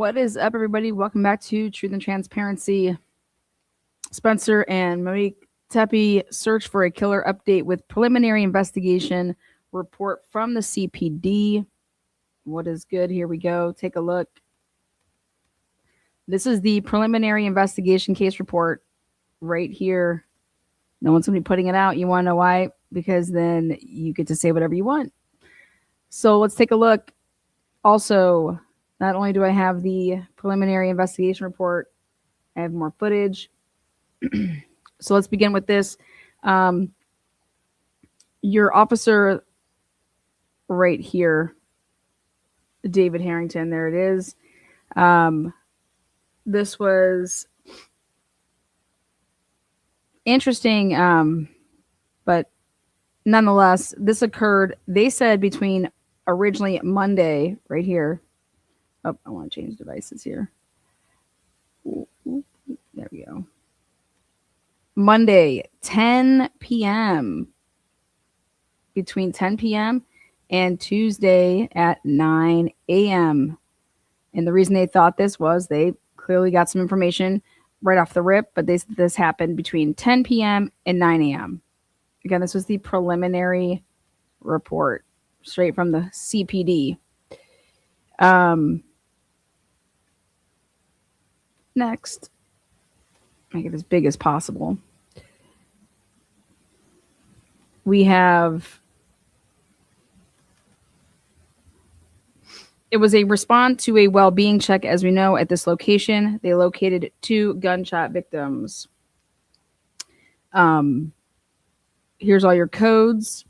What is up, everybody? Welcome back to Truth and Transparency. Spencer and Monique Tepe search for a killer update with preliminary investigation report from the CPD. What is good? Here we go. Take a look. This is the preliminary investigation case report right here. No one's going to be putting it out. You want to know why? Because then you get to say whatever you want. So let's take a look. Also, not only do I have the preliminary investigation report, I have more footage. So let's begin with this. Your officer right here, David Harrington, there it is. This was interesting, but nonetheless, this occurred, they said, between originally Monday, right here. Oh, I want to change devices here. There we go. Monday, 10 p.m. Between 10 p.m. and Tuesday at 9 a.m. And the reason they thought this was they clearly got some information right off the rip, but this happened between 10 p.m. and 9 a.m. Again, this was the preliminary report straight from the CPD. Next, make it as big as possible. We have, it was a response to a well-being check, as we know, at this location. They located 2 gunshot victims. Here's all your codes.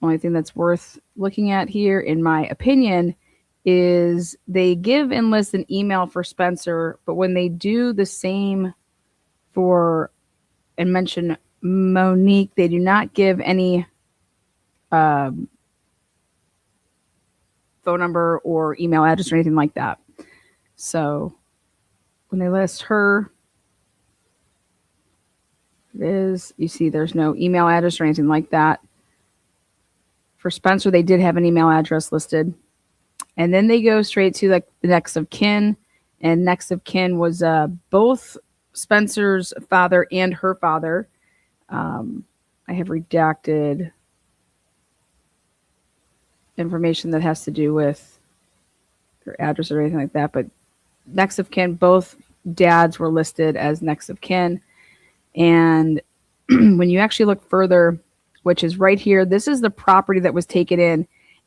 Only thing that's worth looking at here, in my opinion, is they give and list an email for Spencer, but when they do the same for and mention Monique, they do not give any phone number or email address or anything like that. So when they list her, it is, you see there's no email address or anything like that. For Spencer, they did have an email address listed. And then they go straight to the next of kin. And next of kin was both Spencer's father and her father. I have redacted information that has to do with their address or anything like that. But next of kin, both dads were listed as next of kin. And when you actually look further, which is right here, this is the property that was taken in.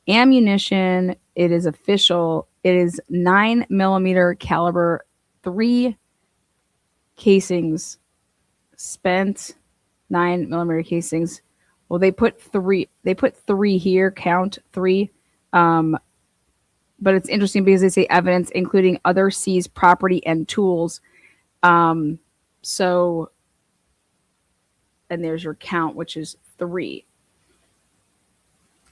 Ammunition, it is official. It is 9mm caliber, 3 casings, spent 9mm casings. Well, they put 3. They put 3 here. Count 3. But it's interesting because they say evidence, including other seized property and tools. So, and there's your count, which is 3.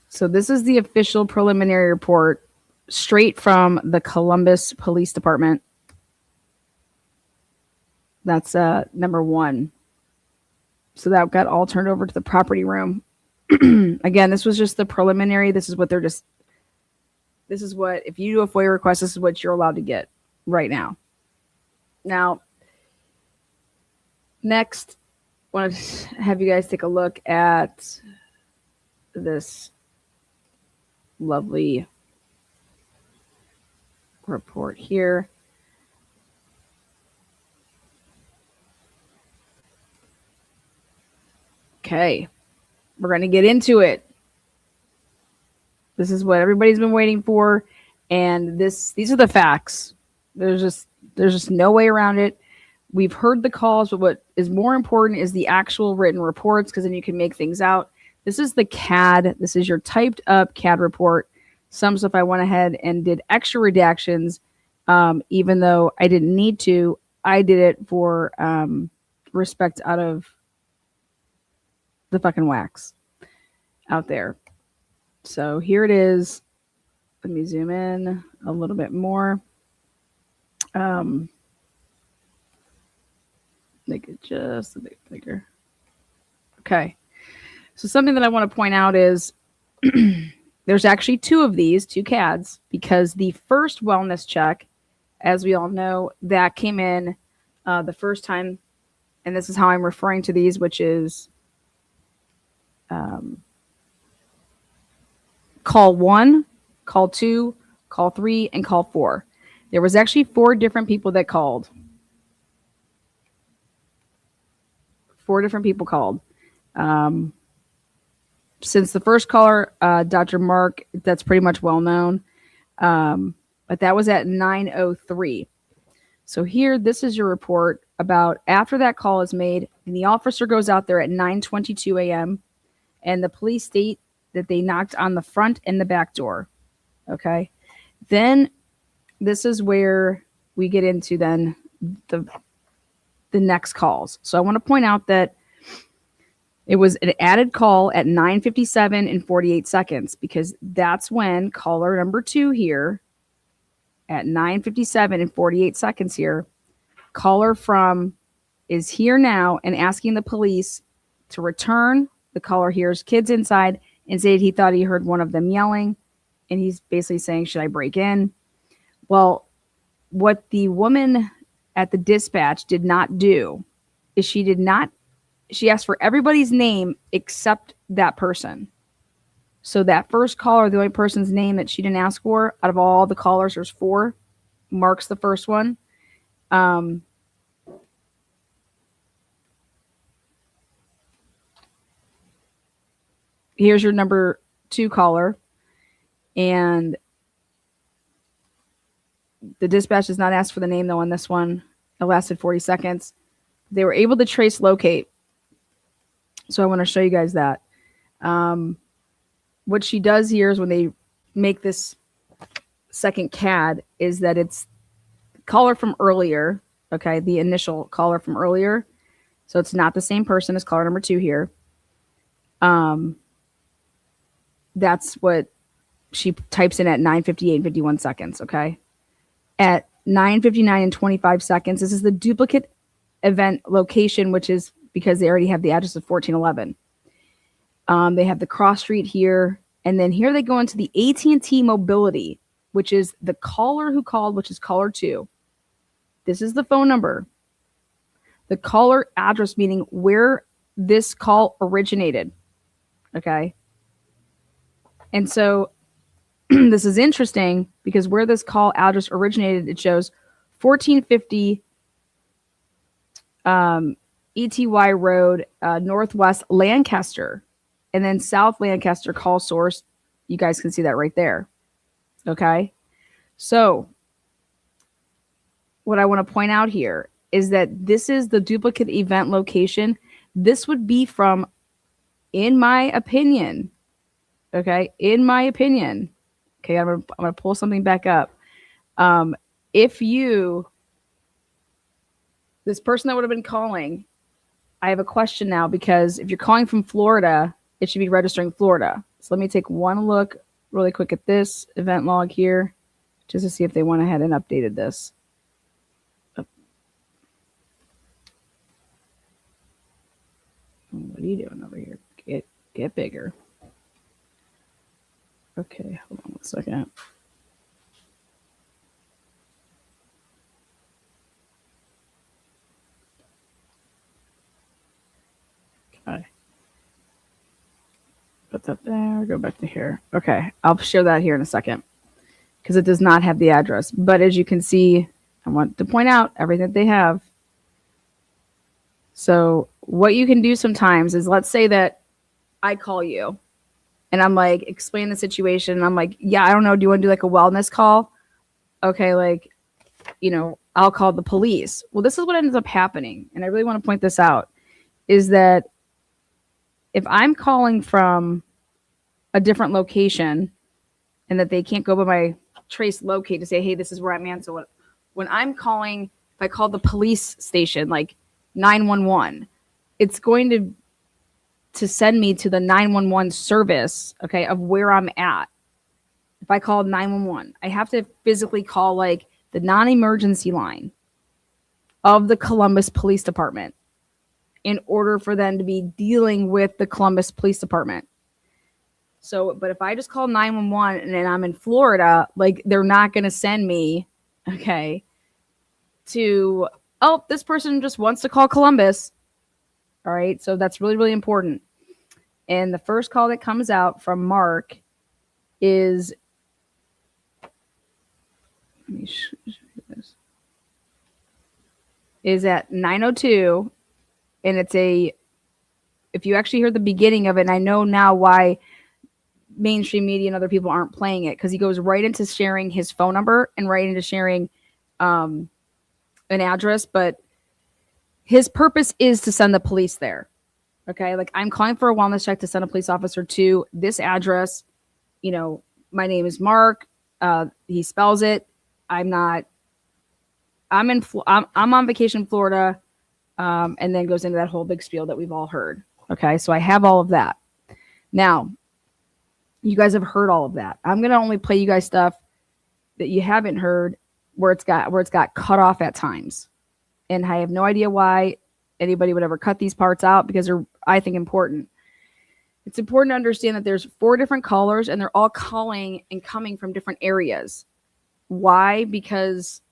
So this is the official preliminary report straight from the Columbus Police Department. That's number 1. So that got all turned over to the property room. Again, this was just the preliminary. This is what, if you do a FOIA request, this is what you're allowed to get right now. Now, next, I want to have you guys take a look at this lovely report here. Okay, we're going to get into it. This is what everybody's been waiting for, and these are the facts. There's just no way around it. We've heard the calls, but what is more important is the actual written reports, because then you can make things out. This is the CAD. This is your typed up CAD report. Some stuff I went ahead and did extra redactions, even though I didn't need to. I did it for respect out of the fucking wax out there. So here it is. Let me zoom in a little bit more. Make it just a bit bigger. Okay. So something that I want to point out is there's actually 2 of these, 2 CADs, because the first wellness check as we all know, that came in the first time, and this is how I'm referring to these, which is call 1, call 2, call 3, and call 4. There was actually 4 different people that called. 4 different people called. Since the first caller, Dr. Mark, that's pretty much well known. But that was at 9:03. So here, this is your report about after that call is made, and the officer goes out there at 9:22 a.m. and the police state that they knocked on the front and the back door. Okay. Then this is where we get into then the next calls. So I want to point out that it was an added call at 9:57 and 48 seconds because that's when caller number 2 here at 9:57 and 48 seconds here, caller from is here now and asking the police to return. The caller hears kids inside and said he thought he heard one of them yelling, and he's basically saying, should I break in? Well, what the woman at the dispatch did not do is she asked for everybody's name except that person. So that first caller, the only person's name that she didn't ask for out of all the callers, there's 4, Mark's the first one. Here's your number 2 caller. And the dispatch does not ask for the name, though, on this one. It lasted 40 seconds. They were able to trace locate. So I want to show you guys that. What she does here is when they make this second CAD is that it's caller from earlier. Okay, the initial caller from earlier. So it's not the same person as caller number 2 here. That's what she types in at 9:58 and 51 seconds. Okay. At 9:59 and 25 seconds, this is the duplicate event location, which is because they already have the address of 1411. They have the cross street here, and then here they go into the AT&T mobility, which is the caller who called, which is caller 2. This is the phone number. The caller address, meaning where this call originated. Okay. And so this is interesting because where this call address originated, it shows 1450 ETY Road, Northwest Lancaster, and then South Lancaster call source. You guys can see that right there. Okay. So what I want to point out here is that this is the duplicate event location. This would be from, in my opinion, okay, in my opinion, okay, I'm gonna pull something back up. If this person that would have been calling, I have a question now because if you're calling from Florida, it should be registering Florida. So let me take one look really quick at this event log here just to see if they went ahead and updated this. What are you doing over here? Get bigger. Okay, hold on 1 second. Okay. Put that there, go back to here. Okay, I'll share that here in a second because it does not have the address. But as you can see, I want to point out everything that they have. So what you can do sometimes is, let's say that I call you and I'm like, explain the situation. And I'm like, yeah, I don't know. Do you want to do like a wellness call? Okay, like, I'll call the police. Well, this is what ends up happening. And I really want to point this out is that if I'm calling from a different location and that they can't go by my trace locate to say, hey, this is where I'm at. So when I'm calling, if I call the police station, like 911, it's going to send me to the 911 service, okay, of where I'm at. If I call 911, I have to physically call like the non-emergency line of the Columbus Police Department in order for them to be dealing with the Columbus Police Department. So, but if I just call 911 and then I'm in Florida, like they're not going to send me, okay, to, oh, this person just wants to call Columbus. All right. So that's really, really important. And the first call that comes out from Mark is, let me show you this, is at 9:02. And it's if you actually hear the beginning of it, and I know now why mainstream media and other people aren't playing it, because he goes right into sharing his phone number and right into sharing an address. But his purpose is to send the police there. Okay. Like, I'm calling for a wellness check to send a police officer to this address. You know, my name is Mark. He spells it. I'm on vacation in Florida. And then goes into that whole big spiel that we've all heard. Okay. So I have all of that. Now, you guys have heard all of that. I'm going to only play you guys stuff that you haven't heard where it's got cut off at times. And I have no idea why anybody would ever cut these parts out, because they're, I think, important. It's important to understand that there's 4 different callers and they're all calling and coming from different areas. Why? Because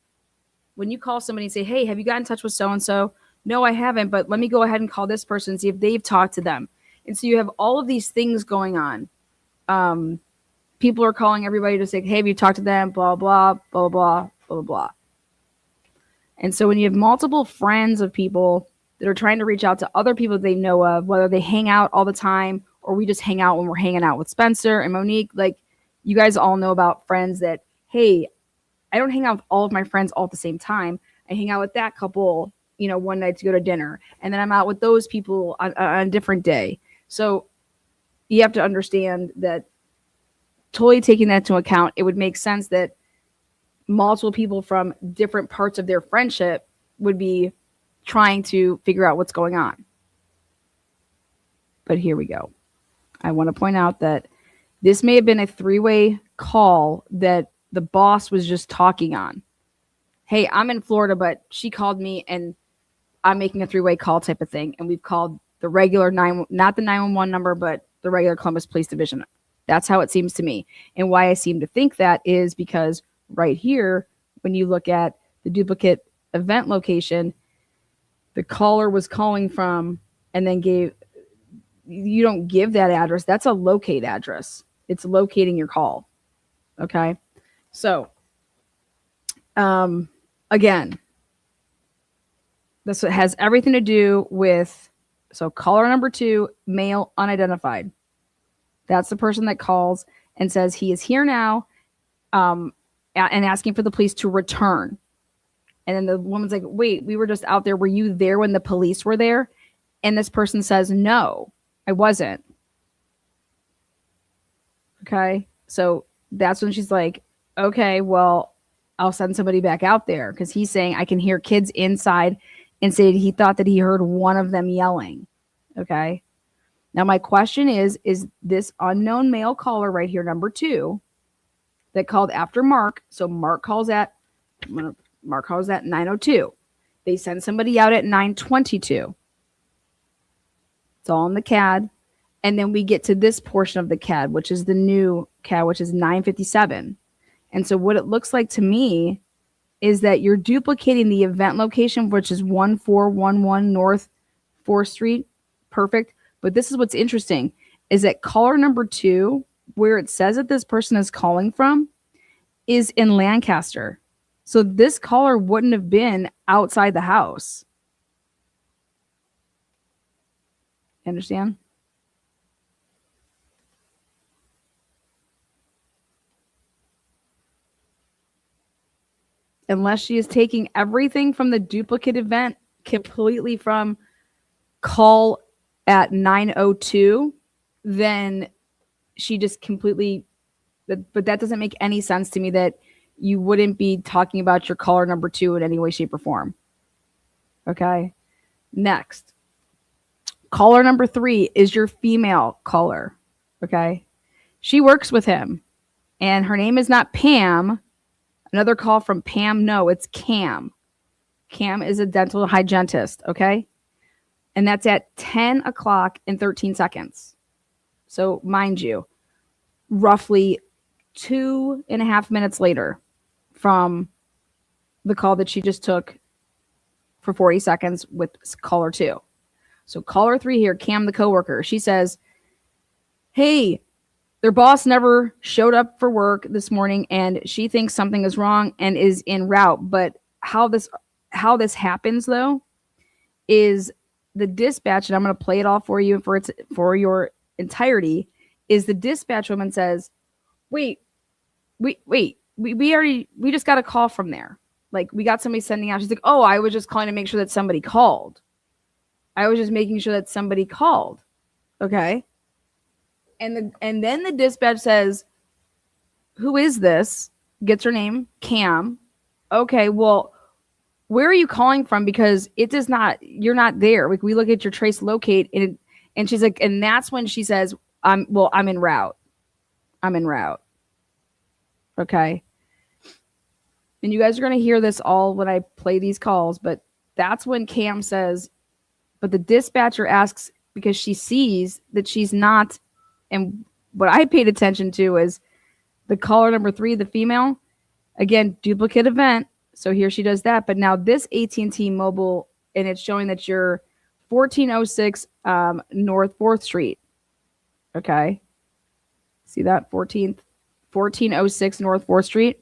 when you call somebody and say, hey, have you got in touch with so-and-so? No, I haven't, but let me go ahead and call this person and see if they've talked to them. And so you have all of these things going on. People are calling everybody to say, hey, have you talked to them? Blah, blah, blah, blah, blah, blah. And so when you have multiple friends of people that are trying to reach out to other people they know of, whether they hang out all the time or we just hang out when we're hanging out with Spencer and Monique, like, you guys all know about friends that, hey, I don't hang out with all of my friends all at the same time. I hang out with that couple, you know, one night to go to dinner, and then I'm out with those people on a different day. So you have to understand that, totally taking that into account, it would make sense that multiple people from different parts of their friendship would be trying to figure out what's going on. But here we go. I want to point out that this may have been a 3-way call that the boss was just talking on. Hey, I'm in Florida, but she called me and I'm making a 3-way call type of thing. And we've called the regular not the 911 number, but the regular Columbus Police Division. That's how it seems to me. And why I seem to think that is because right here, when you look at the duplicate event location, the caller was calling from and then you don't give that address. That's a locate address. It's locating your call. Okay. So, again, this has everything to do with, so caller number 2, male, unidentified. That's the person that calls and says he is here now, and asking for the police to return. And then the woman's like, wait, we were just out there. Were you there when the police were there? And this person says, no, I wasn't. Okay. So that's when she's like, okay, well, I'll send somebody back out there, because he's saying I can hear kids inside and say he thought that he heard one of them yelling. Okay. Now, my question is this unknown male caller right here, number 2, that called after Mark. So Mark calls at 9:02. They send somebody out at 9:22. It's all in the CAD. And then we get to this portion of the CAD, which is the new CAD, which is 9:57. And so what it looks like to me is that you're duplicating the event location, which is 1411 North 4th Street. Perfect. But this is what's interesting, is that caller number 2, where it says that this person is calling from, is in Lancaster. So this caller wouldn't have been outside the house. Understand? Unless she is taking everything from the duplicate event completely from call at 9:02, then she just completely, but that doesn't make any sense to me that you wouldn't be talking about your caller number 2 in any way, shape, or form. Okay. Next. Caller number 3 is your female caller. Okay. She works with him, and her name is not Pam. Another call from Pam. No, it's Cam. Cam is a dental hygienist. Okay. And that's at 10 o'clock and 13 seconds. So mind you, roughly 2.5 minutes later from the call that she just took for 40 seconds with caller 2. So caller 3 here, Cam, the coworker, she says, hey, their boss never showed up for work this morning and she thinks something is wrong and is en route. But how this happens though is the dispatch, and I'm going to play it all for you for your entirety, is the dispatch woman says, wait, we just got a call from there. Like, we got somebody sending out. She's like, oh, I was just calling to make sure that somebody called. I was just making sure that somebody called. Okay. And then the dispatch says, who is this? Gets her name, Cam. Okay, well, where are you calling from? Because you're not there. Like, we look at your trace locate, and she's like, and that's when she says, I'm en route. I'm en route. Okay. And you guys are going to hear this all when I play these calls, but that's when Cam says, but the dispatcher asks because she sees that she's not. And what I paid attention to is the caller number 3, the female, again, duplicate event. So here she does that. But now this AT&T mobile, and it's showing that you're 1406 North 4th Street. Okay. See that? 1406 North 4th Street.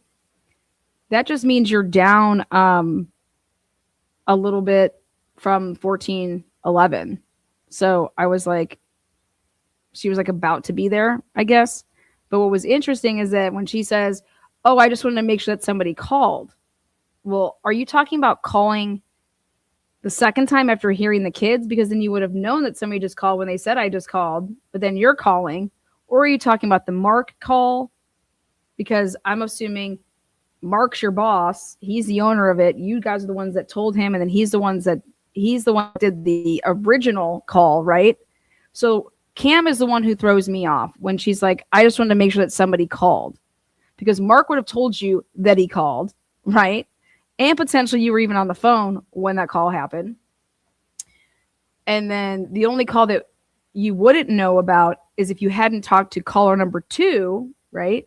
That just means you're down a little bit from 1411. So I was like, she was like about to be there, I guess. But what was interesting is that when she says, oh, I just wanted to make sure that somebody called. Well, are you talking about calling the second time after hearing the kids? Because then you would have known that somebody just called when they said I just called, but then you're calling. Or are you talking about the Mark call? Because I'm assuming Mark's your boss. He's the owner of it. You guys are the ones that told him, and then he's the one that did the original call, right? So Cam is the one who throws me off when she's like, I just wanted to make sure that somebody called. Because Mark would have told you that he called, right? And potentially you were even on the phone when that call happened. And then the only call that you wouldn't know about is if you hadn't talked to caller number 2, right?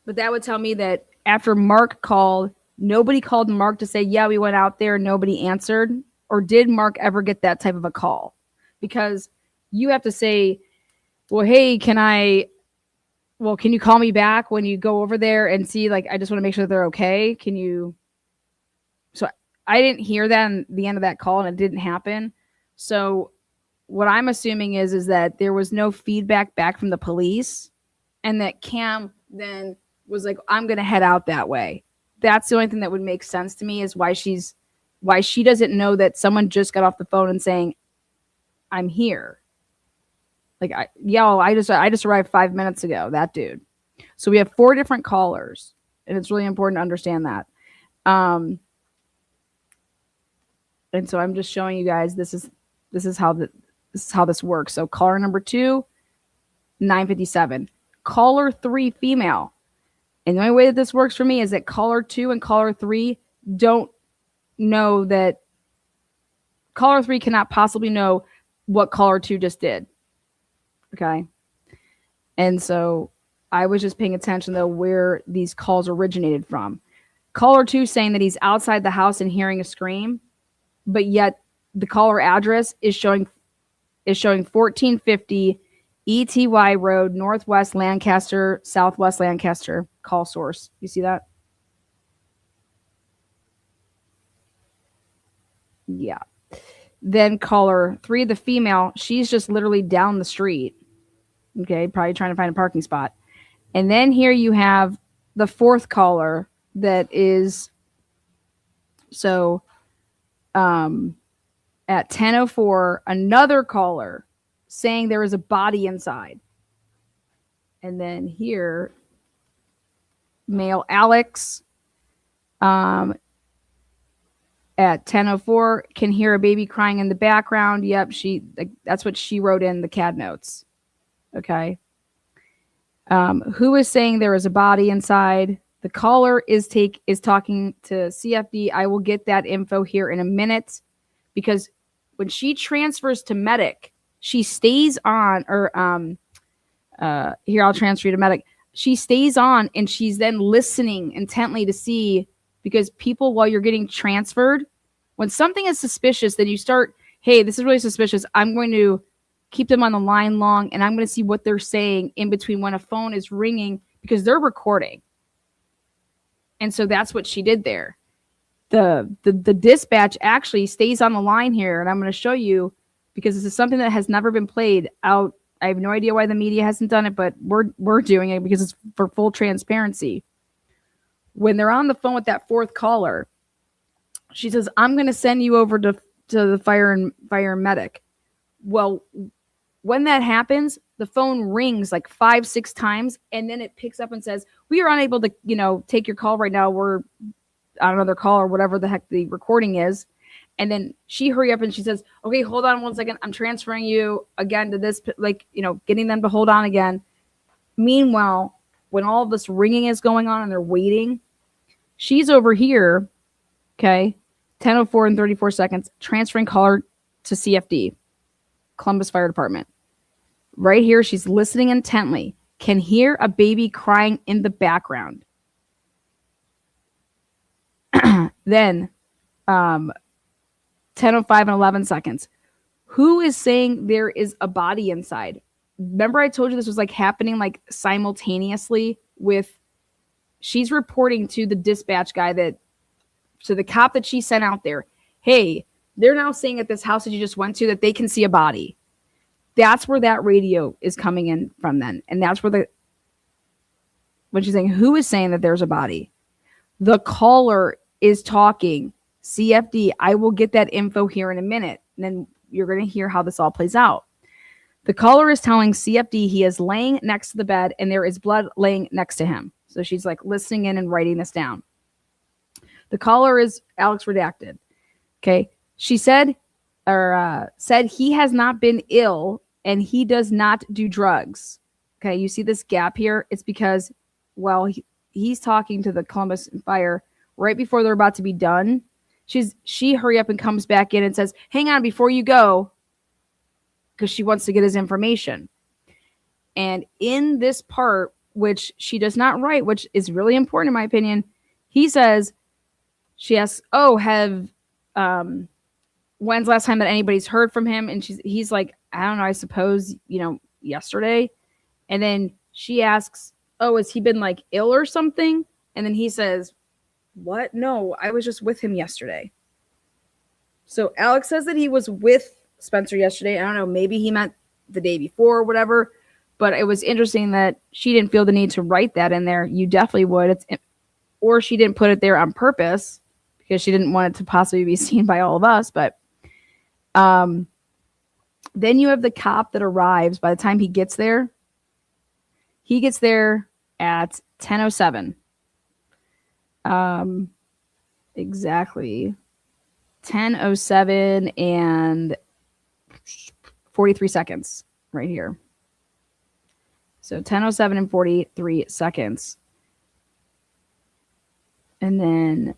But that would tell me that after Mark called, nobody called Mark to say, yeah, we went out there and nobody answered. Or did Mark ever get that type of a call? Because you have to say, well, hey, can you call me back when you go over there and see, like, I just want to make sure that they're okay. Can you? So I didn't hear that in the end of that call, and it didn't happen. So what I'm assuming is that there was no feedback back from the police, and that Cam then was like, I'm going to head out that way. That's the only thing that would make sense to me, is why she doesn't know that someone just got off the phone and saying, I'm here. Like, I just arrived 5 minutes ago, that dude. So we have 4 different callers, and it's really important to understand that. And so I'm just showing you guys, this is how this works. So caller number 2, 957. Caller 3, female. And the only way that this works for me is that caller 2 and caller 3 don't know that caller 3 cannot possibly know what caller 2 just did. Okay. And so I was just paying attention though where these calls originated from. Caller 2 saying that he's outside the house and hearing a scream, but yet the caller address is showing 1450 ETY Road, Northwest Lancaster, Southwest Lancaster. Call source. You see that? Yeah. Then caller 3, the female, she's just literally down the street. Okay, probably trying to find a parking spot. And then here you have the 4th caller that is, so at 10:04, another caller saying there is a body inside. And then here, male Alex at 10:04 can hear a baby crying in the background. Yep, that's what she wrote in the CAD notes. Okay. Who is saying there is a body inside? The caller is talking to CFD. I will get that info here in a minute, because when she transfers to medic, she stays on, or here, I'll transfer you to medic. She stays on and she's then listening intently to see because people, while you're getting transferred, when something is suspicious, then you start, hey, this is really suspicious. I'm going to keep them on the line long, and I'm going to see what they're saying in between when a phone is ringing, because they're recording. And so that's what she did there. The dispatch actually stays on the line here, and I'm going to show you, because this is something that has never been played out. I have no idea why the media hasn't done it, but we're doing it because it's for full transparency. When they're on the phone with that fourth caller, she says, I'm going to send you over to the fire and medic. Well, when that happens, the phone rings like 5-6 times, and then it picks up and says, we are unable to, take your call right now. We're on another call, or whatever the heck the recording is. And then she hurry up and she says, okay, hold on one second. I'm transferring you again to this, getting them to hold on again. Meanwhile, when all of this ringing is going on and they're waiting, she's over here, okay, 10:04 and 34 seconds, transferring caller to CFD, Columbus Fire Department. Right here, she's listening intently, can hear a baby crying in the background. Then, 10:05 and 11 seconds. Who is saying there is a body inside? Remember I told you this was like happening like simultaneously with, she's reporting to the dispatch guy to the cop that she sent out there, hey, they're now saying at this house that you just went to that they can see a body. That's where that radio is coming in from then. And that's where when she's saying, who is saying that there's a body? The caller is talking, CFD, I will get that info here in a minute. And then you're going to hear how this all plays out. The caller is telling CFD he is laying next to the bed and there is blood laying next to him. So she's like listening in and writing this down. The caller is Alex Redacted. Okay. She said he has not been ill and he does not do drugs. Okay. You see this gap here? It's because, well, he's talking to the Columbus Fire right before they're about to be done. She hurry up and comes back in and says, hang on before you go, because she wants to get his information. And in this part, which she does not write, which is really important in my opinion, he says, she asks, oh, when's the last time that anybody's heard from him? And he's like, I don't know, I suppose, yesterday. And then she asks, oh, has he been like ill or something? And then he says, what? No, I was just with him yesterday. So Alex says that he was with Spencer yesterday. I don't know, maybe he meant the day before or whatever, but it was interesting that she didn't feel the need to write that in there. You definitely would. Or she didn't put it there on purpose because she didn't want it to possibly be seen by all of us. But then you have the cop that arrives. By the time he gets there at 10:07. Exactly 10:07 and 43 seconds right here. So 10:07 and 43 seconds. And then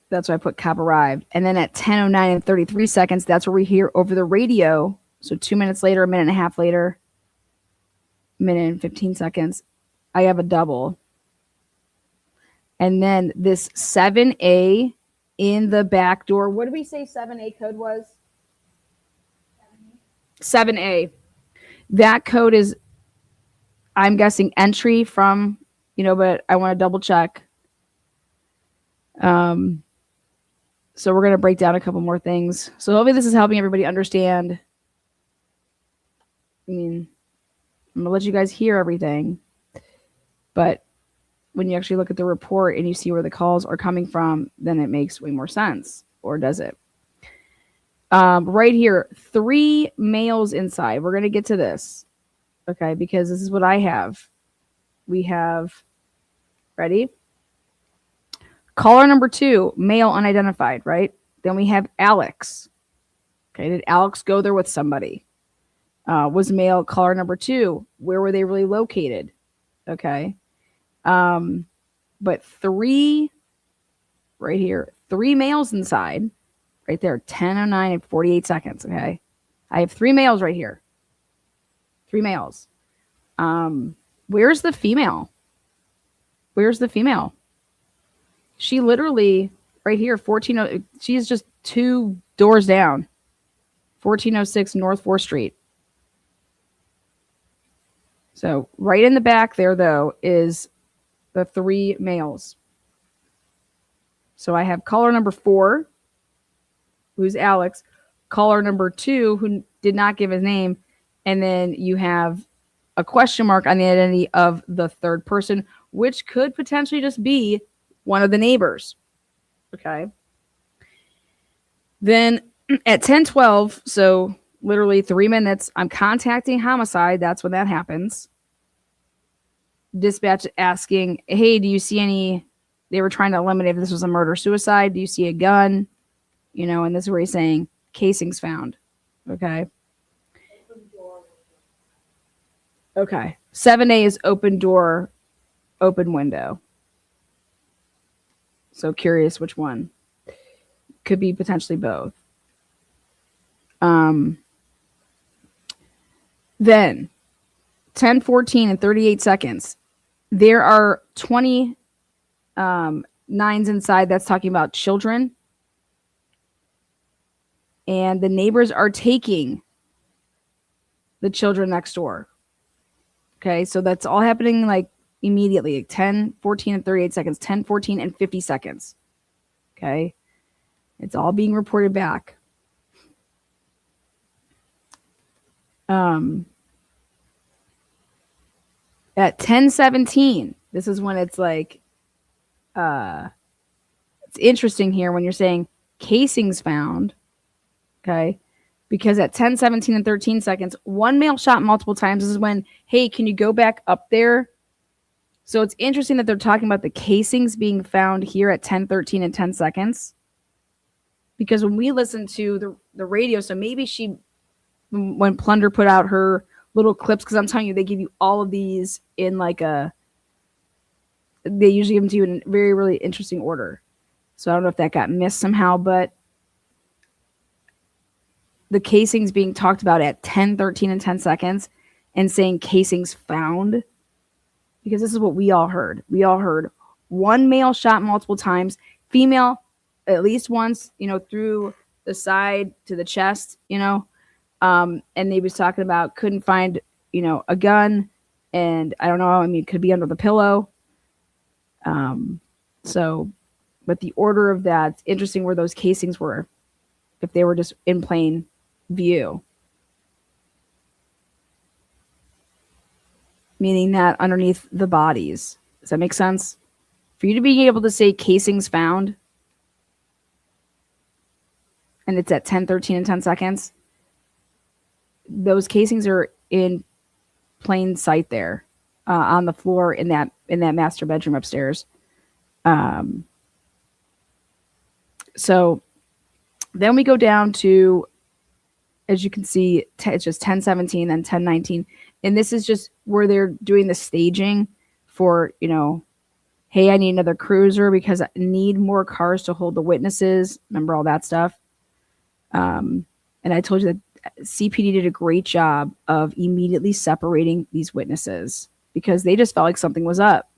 that's why I put cop arrived. And then at 10:09 and 33 seconds, that's where we hear over the radio. So 2 minutes later, a minute and a half later, minute and 15 seconds, I have a double. And then this 7A in the back door. What did we say 7A code was? 7A. That code is, I'm guessing, entry from, but I want to double check. So we're going to break down a couple more things. So hopefully this is helping everybody understand. I mean, I'm going to let you guys hear everything. But when you actually look at the report and you see where the calls are coming from, then it makes way more sense. Or does it? Right here, 3 males inside. We're going to get to this. Okay, because this is what I have. We have, ready? Caller number 2, male unidentified, right? Then we have Alex. Okay, did Alex go there with somebody? Was male caller number 2. Where were they really located? Okay. But 3 right here, 3 males inside, right there, 10:09 and 48 seconds. Okay. I have 3 males right here. 3 males. Where's the female? Where's the female? She literally, right here, 14, she's just 2 doors down, 1406 North 4th Street. So right in the back there, though, is the 3 males. So I have caller number 4, who's Alex, caller number 2, who did not give his name, and then you have a question mark on the identity of the third person, which could potentially just be one of the neighbors. Okay. Then at 10:12, so literally 3 minutes, I'm contacting homicide. That's when that happens. Dispatch asking, hey, do you see any? They were trying to eliminate if this was a murder suicide. Do you see a gun? And this is where he's saying casings found. Okay. Okay. 7A is open door, open window. So curious which one. Could be potentially both. Then 10:14 and 38 seconds. There are 20 nines inside. That's talking about children. And the neighbors are taking the children next door. Okay, so that's all happening like immediately. 10:14 and 38 seconds. 10:14 and 50 seconds. Okay, it's all being reported back. At 10:17, this is when it's like, it's interesting here when you're saying casings found. Okay, because at 10:17 and 13 seconds, one male shot multiple times. This is when, hey, can you go back up there? So it's interesting that they're talking about the casings being found here at 10:13 and 10 seconds. Because when we listen to the radio, so maybe when Plunder put out her little clips, because I'm telling you, they give you all of these in like they usually give them to you in very, really interesting order. So I don't know if that got missed somehow, but the casings being talked about at 10:13 and 10 seconds and saying casings found, because this is what we all heard. We all heard one male shot multiple times, female at least once, through the side to the chest, and they was talking about couldn't find, a gun, and I don't know, I mean, it could be under the pillow. So, but the order of that, it's interesting where those casings were, if they were just in plain view. Meaning that underneath the bodies. Does that make sense? For you to be able to say casings found, and it's at 10:13 and 10 seconds, those casings are in plain sight there, on the floor in that master bedroom upstairs. So then we go down to, as you can see, it's just 10:17, then 10:19. And this is just where they're doing the staging for, hey, I need another cruiser because I need more cars to hold the witnesses. Remember all that stuff? And I told you that CPD did a great job of immediately separating these witnesses because they just felt like something was up.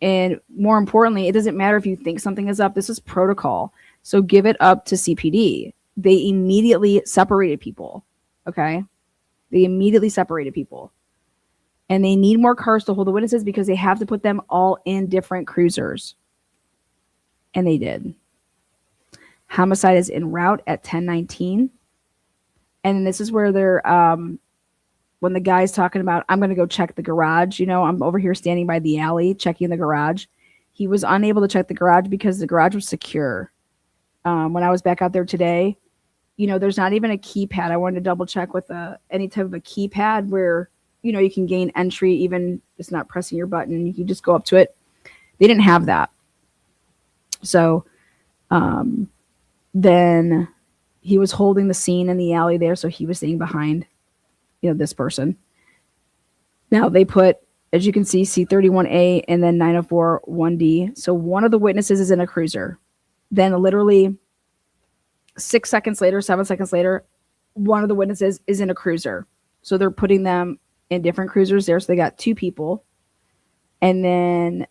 And more importantly, it doesn't matter if you think something is up. This is protocol. So give it up to CPD. They immediately separated people. Okay? They immediately separated people. And they need more cars to hold the witnesses because they have to put them all in different cruisers. And they did. Homicide is en route at 10:19. And this is where they're, when the guy's talking about, I'm going to go check the garage. I'm over here standing by the alley checking the garage. He was unable to check the garage because the garage was secure. When I was back out there today, there's not even a keypad. I wanted to double check with any type of a keypad where, you can gain entry, even just not pressing your button. You can just go up to it. They didn't have that. So then he was holding the scene in the alley there. So he was staying behind, this person. Now they put, as you can see, C31A and then 904 1D. So one of the witnesses is in a cruiser. Then literally 6 seconds later, 7 seconds later, one of the witnesses is in a cruiser. So they're putting them in different cruisers there. So they got 2 people. And then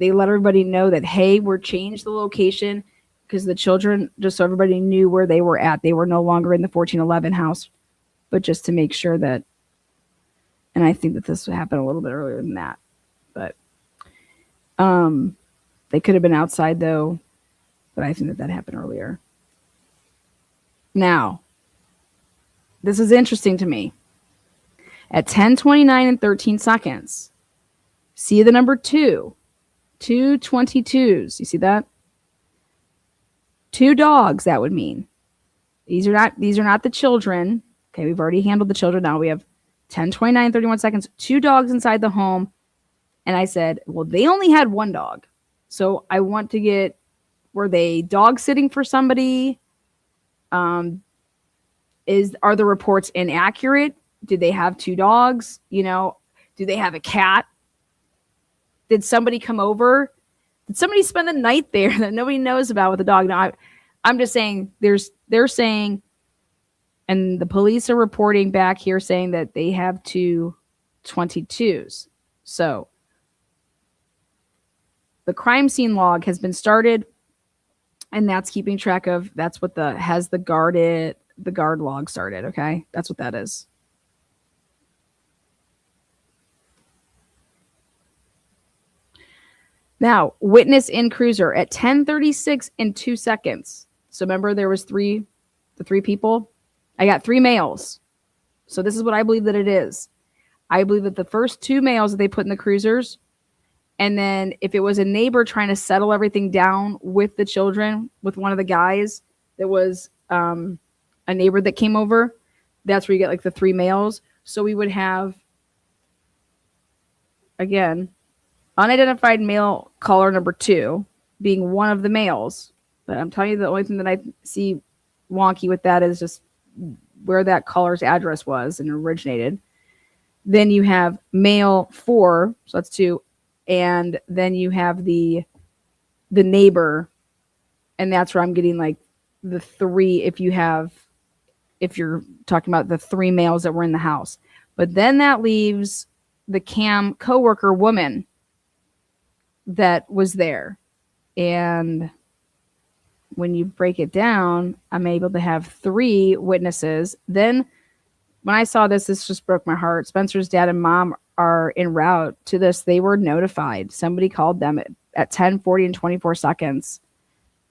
They let everybody know that, hey, we're changed the location because the children, just so everybody knew where they were at. They were no longer in the 1411 house, but just to make sure that, and I think that this would happen a little bit earlier than that, but they could have been outside though, but I think that that happened earlier. Now, this is interesting to me. At 10:29 and 13 seconds, see the number 2, 222s. You see that? 2 dogs, that would mean. These are not the children. Okay, we've already handled the children. Now we have 10:29, 31 seconds, 2 dogs inside the home. And I said, well, they only had 1 dog. So I want to get, were they dog sitting for somebody? Are the reports inaccurate? Did they have 2 dogs? You know, do they have a cat? Did somebody come over? Did somebody spend the night there that nobody knows about with a dog? Now, I'm just saying they're saying, and the police are reporting back here saying that they have 2 22s. So the crime scene log has been started, and that's keeping track of, that's what the guard log started. Okay. That's what that is. Now, witness in cruiser at 10:36 and 2 seconds. So remember there was the 3 people. I got 3 males. So this is what I believe that it is. I believe that the first 2 males that they put in the cruisers, and then if it was a neighbor trying to settle everything down with the children, with one of the guys, that was a neighbor that came over, that's where you get like the 3 males. So we would have, again, unidentified male caller number 2 being one of the males. But I'm telling you, the only thing that I see wonky with that is just where that caller's address was and originated. Then you have male 4, so that's 2, and then you have the neighbor, and that's where I'm getting like the 3. If you're talking about the 3 males that were in the house, but then that leaves the cam coworker woman that was there. And when you break it down, I'm able to have 3 witnesses. Then when I saw this just broke my heart. Spencer's dad and mom are en route to this. They were notified. Somebody called them at 10:40 and 24 seconds.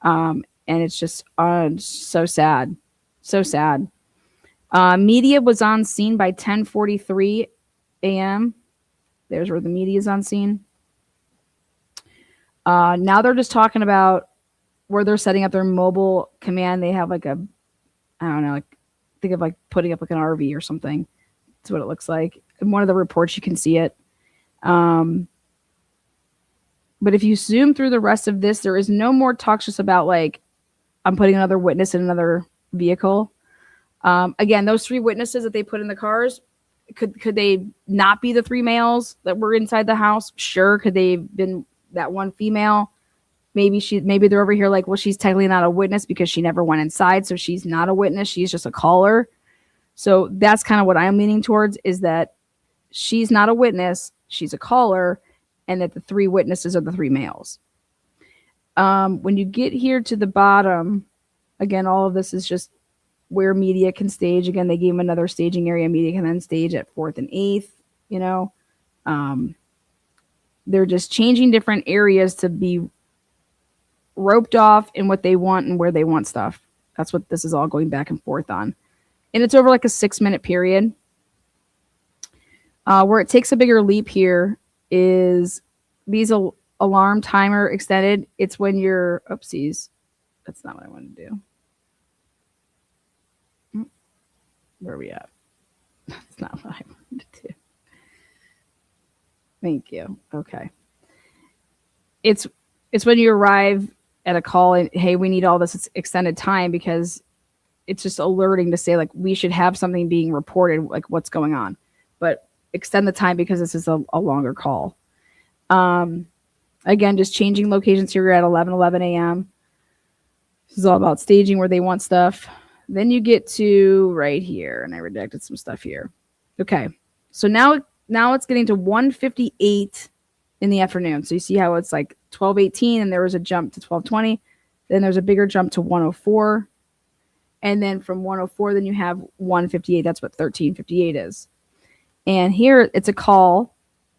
And it's just so sad. So sad. Media was on scene by 10:43 a.m. There's where the media is on scene. Now they're just talking about where they're setting up their mobile command. They have like I don't know, like think of like putting up like an RV or something. That's what it looks like. In one of the reports, you can see it. But if you zoom through the rest of this, there is no more talk just about like, I'm putting another witness in another vehicle. Again, those 3 witnesses that they put in the cars, could they not be the 3 males that were inside the house? Sure. Could they have been that one female? Maybe they're over here like, well, she's technically not a witness because she never went inside, so she's not a witness. She's just a caller. So that's kind of what I'm leaning towards, is that she's not a witness, she's a caller, and that the 3 witnesses are the 3 males. When you get here to the bottom, again, all of this is just where media can stage. Again, they gave them another staging area. Media can then stage at 4th and 8th, you know. They're just changing different areas to be roped off in what they want and where they want stuff. That's what this is all going back and forth on. And it's over like a 6-minute period. Where it takes a bigger leap here is these alarm timer extended. It's when you're, oopsies. That's not what I want to do. Where are we at? That's not what I wanted to do. Thank you. Okay. It's when you arrive at a call and, hey, we need all this extended time, because it's just alerting to say like, we should have something being reported, like what's going on, but extend the time because this is a longer call. Again, just changing locations here at 11:11 a.m. This is all about staging where they want stuff. Then you get to right here, and I redacted some stuff here. Okay. So now it's getting to 1:58 in the afternoon. So you see how it's like 12:18 and there was a jump to 12:20. Then there's a bigger jump to 1:04. And then from 1:04, then you have 1:58. That's what 13:58 is. And here it's a call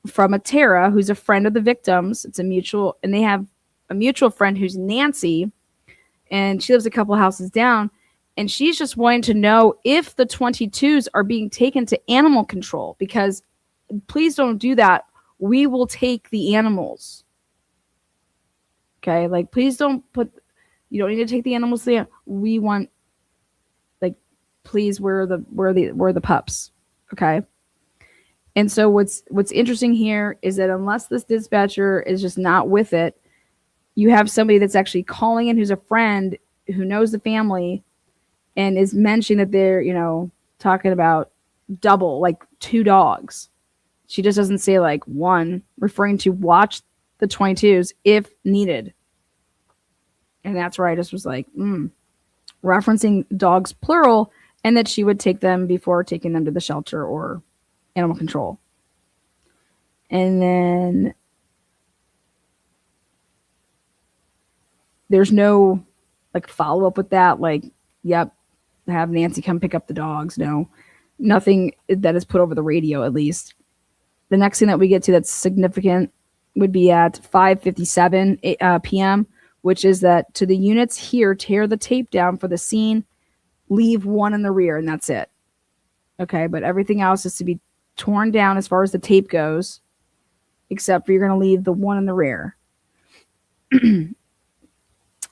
from a Tara who's a friend of the victims. It's a mutual, and they have a mutual friend who's Nancy, and she lives a couple houses down. And she's just wanting to know if the 22s are being taken to animal control, because please don't do that. We will take the animals. Okay, like please don't you don't need to take the animals there. We want, like, please, where are the pups? Okay. And so what's interesting here is that unless this dispatcher is just not with it, you have somebody that's actually calling in who's a friend who knows the family and is mentioning that they're, talking about double, like 2 dogs. She just doesn't say like 1, referring to watch the 22s if needed. And that's where I just was like, referencing dogs plural, and that she would take them before taking them to the shelter or animal control. And then there's no like follow up with that. Like, yep, have Nancy come pick up the dogs. No, nothing that is put over the radio, at least. The next thing that we get to that's significant would be at 5:57 p.m., which is that to the units here, tear the tape down for the scene, leave 1 in the rear, and that's it. Okay, but everything else is to be torn down as far as the tape goes, except for you're going to leave the 1 in the rear.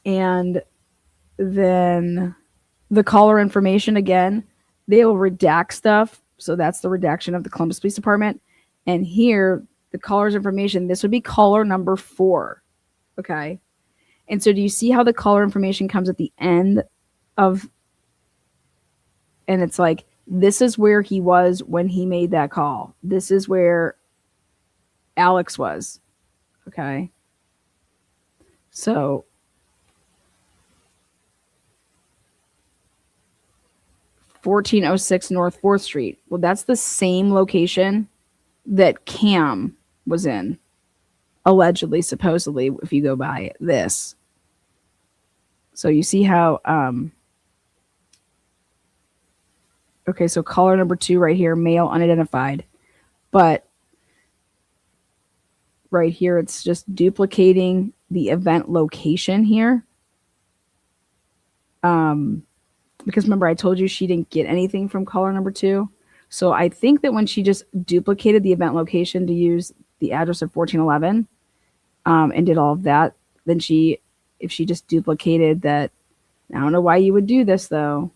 And then the caller information, again, they will redact stuff. So that's the redaction of the Columbus Police Department. And here, the caller's information, this would be caller number 4. Okay. And so do you see how the caller information comes at the end of, and it's like, this is where he was when he made that call. This is where Alex was. Okay. So 1406 North 4th Street. Well, that's the same location that Cam was in, allegedly, supposedly, if you go by this. So you see how, okay, so caller number 2 right here, male unidentified. But right here, it's just duplicating the event location here. Because remember, I told you she didn't get anything from caller number 2. So I think that when she just duplicated the event location to use the address of 1411 and did all of that, then if she just duplicated that, I don't know why you would do this though.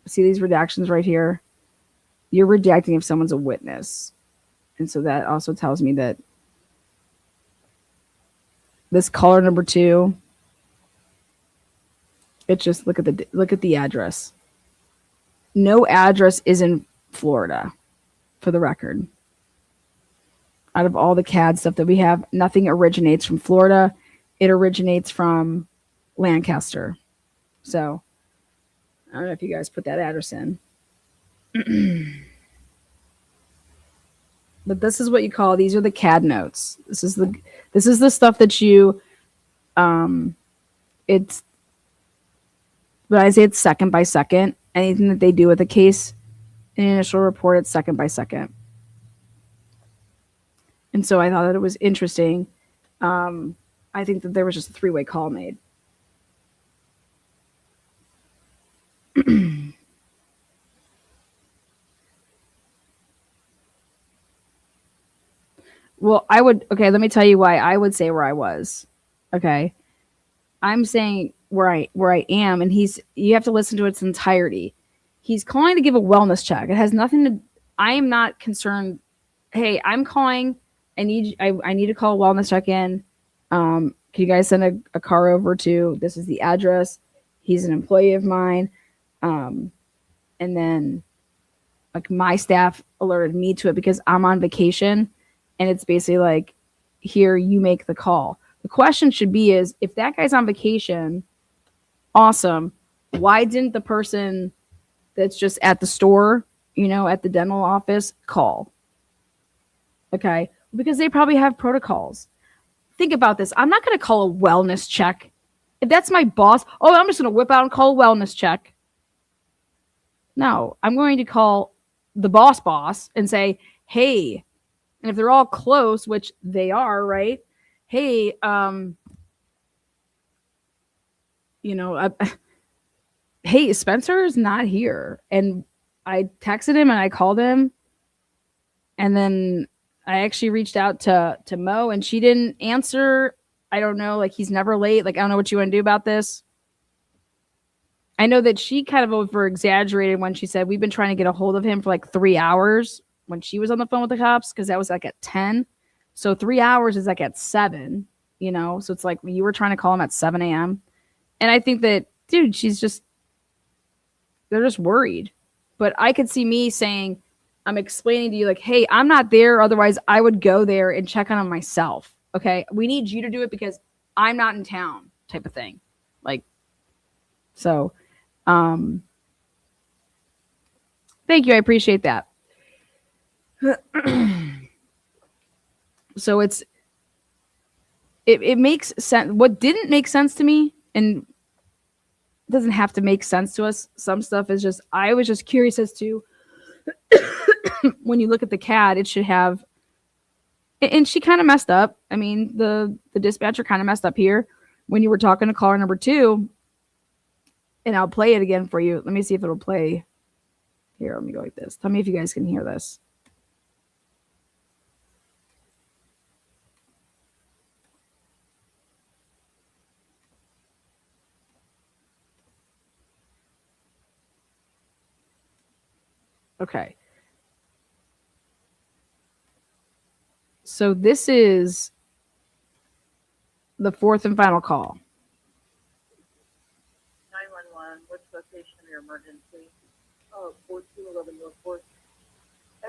See these redactions right here? You're redacting if someone's a witness. And so that also tells me that this caller number 2, it's just look at the address. No address is in Florida, for the record. Out of all the CAD stuff that we have, nothing originates from Florida. It originates from Lancaster. So I don't know if you guys put that address in. But this is what you call, these are the CAD notes. This is the stuff that you it's, but I say it's second by second. Anything that they do with a case in an initial report, it's second by second. And so I thought that it was interesting. I think that there was just a 3-way call made. Well, okay, let me tell you why I would say where I was. Okay. I'm saying where I am, and you have to listen to its entirety. He's calling to give a wellness check. It has nothing to, I am not concerned. Hey, I'm calling. I need to call a wellness check in. Can you guys send a car over to, this is the address. He's an employee of mine. And then like my staff alerted me to it because I'm on vacation, and it's basically like, here, you make the call. The question should be is, if that guy's on vacation, awesome. Why didn't the person that's just at the store, at the dental office, call? Okay. Because they probably have protocols. Think about this. I'm not going to call a wellness check. If that's my boss, oh, I'm just going to whip out and call a wellness check. No, I'm going to call the boss and say, hey, and if they're all close, which they are, right? Hey, hey, Spencer is not here. And I texted him and I called him. And then I actually reached out to Mo and she didn't answer. I don't know. Like, he's never late. Like, I don't know what you want to do about this. I know that she kind of over exaggerated when she said we've been trying to get a hold of him for like 3 hours when she was on the phone with the cops, because that was like at 10. So 3 hours is like at 7, So it's like you were trying to call him at 7 a.m. And I think that, dude, they're just worried. But I could see me saying, I'm explaining to you like, hey, I'm not there. Otherwise, I would go there and check on him myself. Okay. We need you to do it because I'm not in town, type of thing. Like, so, thank you. I appreciate that. So it makes sense. What didn't make sense to me, and doesn't have to make sense to us. Some stuff is just, I was just curious as to when you look at the CAD, it should have, and she kind of messed up. I mean, the dispatcher kind of messed up here when you were talking to caller number 2, and I'll play it again for you. Let me see if it'll play here. Let me go like this. Tell me if you guys can hear this. Okay. So this is the 4th and final call. 911, what's the location of your emergency? Oh, 1411 North 4th.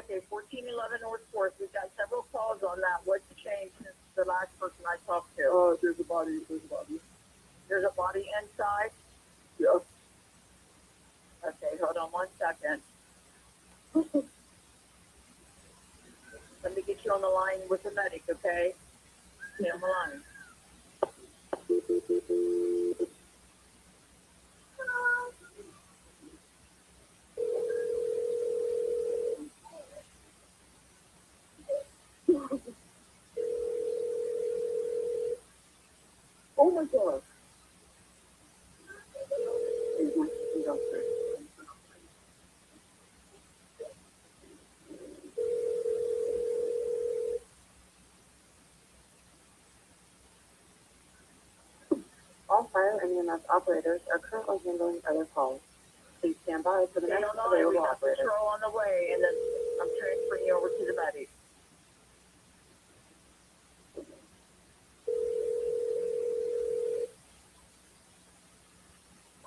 Okay, 1411 North 4th. We've got several calls on that. What's changed since the last person I talked to? There's a body. There's a body inside? Yeah. Okay, hold on 1 second. Let me get you on the line with the medic, okay? Stay on the line. Oh my God. All fire and EMS operators are currently handling other calls. Please stand by for the Stay next on the line. We available got operator. patrol on the way, and then I'm transferring you over to the medic.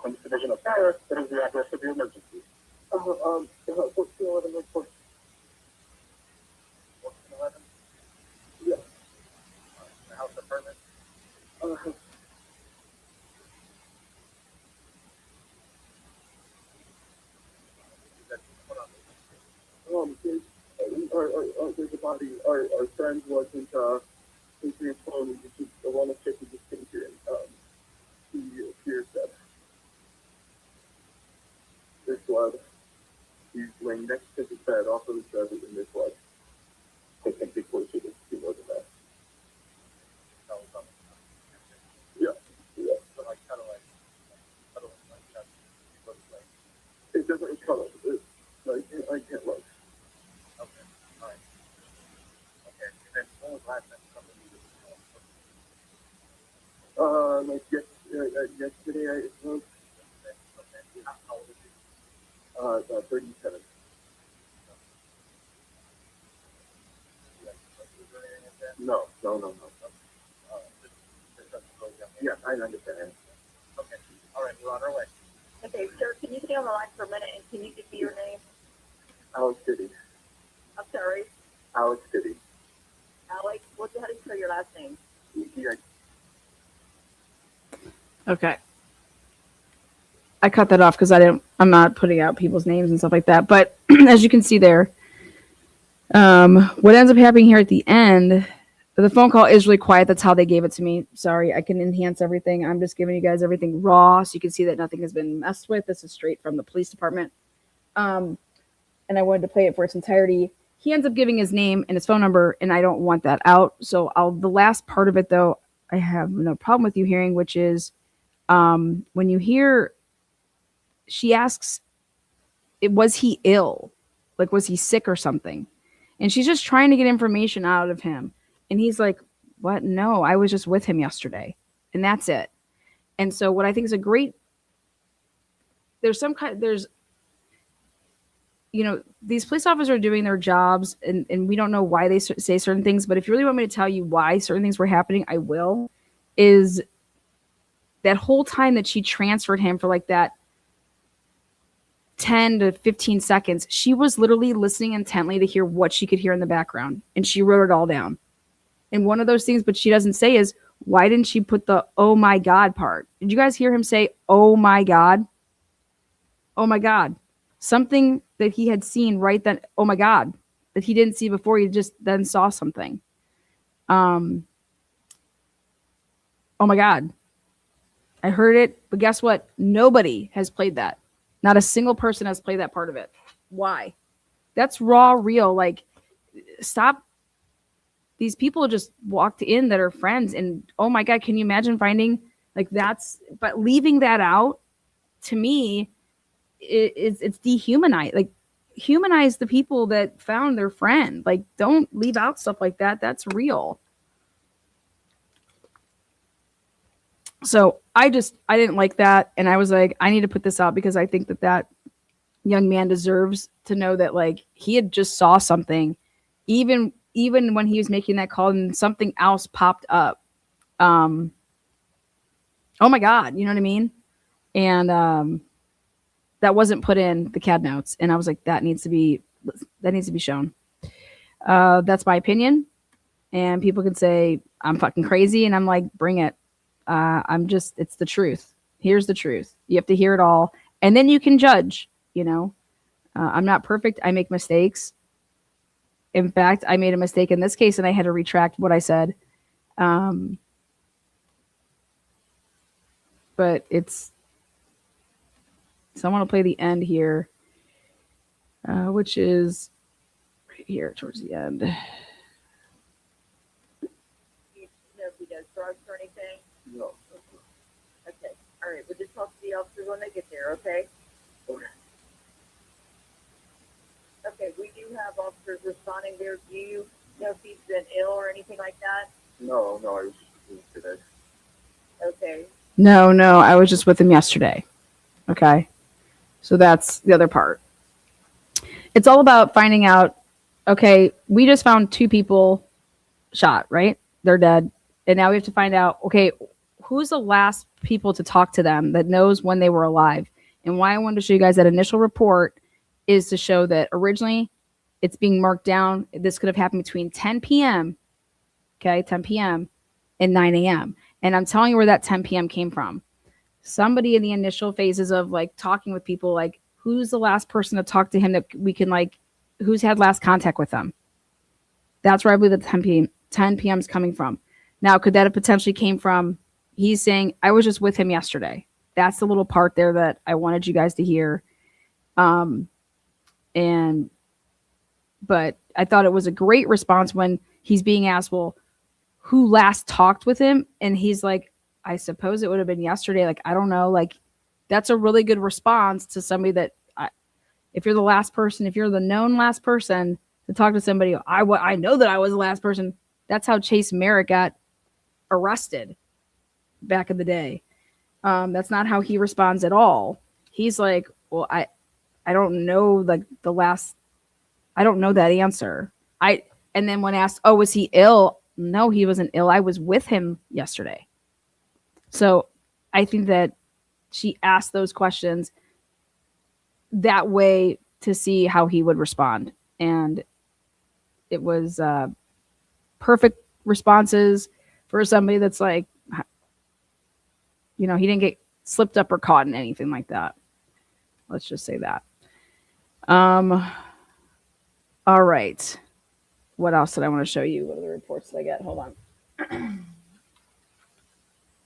Police Division of Fire, that is the address of the emergency. 1411 North 4th. 1411? Yeah. The house apartment? There's a body. Our friend wasn't answering his phone. We just a wellness check. We just came here. He appears dead. There's blood. He's laying next to his bed, off of his bed, and there's blood. I think before she did see more than that. Yeah. Yeah. So like kind of like it doesn't color. I can't look. Okay. All right. Okay. And then when was the last time somebody like yesterday I was. Okay. How old is he? 37. No. Yeah, I understand. Okay. All right, we're on our way. Okay, sir, can you stay on the line for a minute, and can you give me your name? Alex City. I'm sorry, Alex City. Alex. How do you spell your last name? Yeah. Okay. I cut that off because I'm not putting out people's names and stuff like that. But as you can see there, What ends up happening here at the end, the phone call is really quiet. That's how they gave it to me. Sorry, I can enhance everything. I'm just giving you guys everything raw so you can see that nothing has been messed with. This is straight from the police department. And I wanted to play it for its entirety. He ends up giving his name and his phone number, and I don't want that out. So the last part of it, though, I have no problem with you hearing, which is when you hear, she asks, was he ill? Like, was he sick or something? And she's just trying to get information out of him. And he's like, what? No, I was just with him yesterday. And that's it. And so what I think is a great, there's, these police officers are doing their jobs and we don't know why they say certain things. But if you really want me to tell you why certain things were happening, I will. Is that whole time that she transferred him for like that 10 to 15 seconds, she was literally listening intently to hear what she could hear in the background. And she wrote it all down. And one of those things, but she doesn't say is, why didn't she put the, oh my God part? Did you guys hear him say, oh my God? Oh my God. Something that he had seen right then. Oh my God. That he didn't see before. He just then saw something. Oh my God. I heard it, but guess what? Nobody has played that. Not a single person has played that part of it. Why? That's raw, real. Like, stop. These people just walked in that are friends, and oh my God, can you imagine finding like but leaving that out, to me, it's dehumanize. Like, humanize the people that found their friend. Like, don't leave out stuff like that. That's real. So I didn't like that. And I was like, I need to put this out because I think that young man deserves to know that, like, he had just saw something, even when he was making that call and something else popped up. Oh my God, you know what I mean? And that wasn't put in the CAD notes. And I was like, that needs to be shown. That's my opinion. And people can say I'm fucking crazy. And I'm like, bring it. It's the truth. Here's the truth. You have to hear it all. And then you can judge, I'm not perfect. I make mistakes. In fact, I made a mistake in this case and I had to retract what I said. But so I want to play the end here, which is right here towards the end. You know if he does drugs or anything? No. Okay. All right. We'll just talk to the officers when they get there, okay? Okay. Okay, we do have officers responding there. Do you know if he's been ill or anything like that? No, I was just today. Okay. No, I was just with him yesterday. Okay. So that's the other part. It's all about finding out, okay, we just found 2 people shot, right? They're dead. And now we have to find out, okay, who's the last people to talk to them that knows when they were alive? And why I wanted to show you guys that initial report is to show that originally it's being marked down. This could have happened between 10 p.m. Okay, 10 p.m. and 9 a.m. And I'm telling you where that 10 p.m. came from. Somebody in the initial phases of like talking with people, like, who's the last person to talk to him that we can, like, who's had last contact with them? That's where I believe the 10 p.m. is coming from. Now, could that have potentially came from, he's saying, I was just with him yesterday. That's the little part there that I wanted you guys to hear. But I thought it was a great response when he's being asked, well, who last talked with him? And he's like, I suppose it would have been yesterday. Like, I don't know. Like, that's a really good response to somebody that, if you're the last person, if you're the known last person to talk to somebody, I know that I was the last person. That's how Chase Merritt got arrested back in the day. That's not how he responds at all. He's like, well, I don't know, like, the last, I don't know that answer. And then when asked, oh, was he ill? No, he wasn't ill. I was with him yesterday. So I think that she asked those questions that way to see how he would respond. And it was perfect responses for somebody that's like, he didn't get slipped up or caught in anything like that. Let's just say that. All right. what else did I want to show you? What are the reports that I get? Hold on.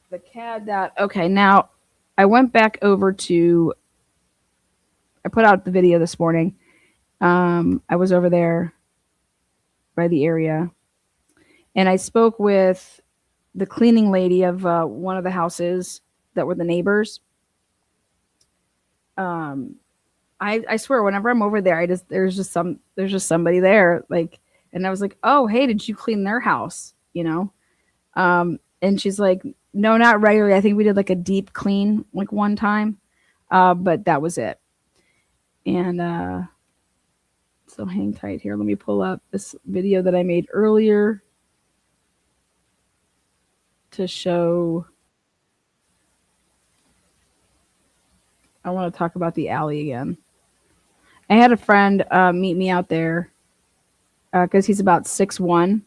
The CAD that, okay, now I went back over to, I put out the video this morning. I was over there by the area and I spoke with the cleaning lady of one of the houses that were the neighbors. I swear, whenever I'm over there, there's just somebody there, like, and I was like, oh, hey, did you clean their house? You know, and she's like, no, not regularly. I think we did like a deep clean like one time, but that was it. And so hang tight here. Let me pull up this video that I made earlier to show. I want to talk about the alley again. I had a friend meet me out there because he's about 6'1",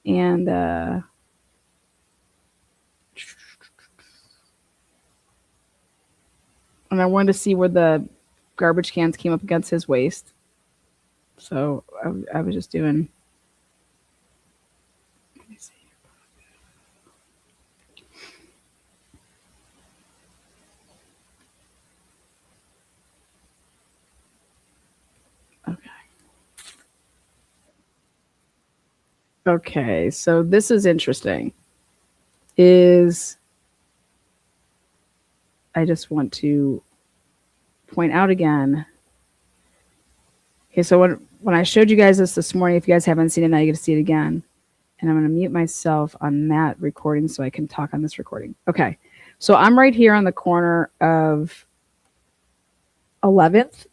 and I wanted to see where the garbage cans came up against his waist. So I was just doing. Let me see. Okay. Okay, so this is interesting. I just want to point out again. Okay, so when I showed you guys this morning, if you guys haven't seen it, now you get to see it again. And I'm going to mute myself on that recording so I can talk on this recording. Okay, so I'm right here on the corner of 11th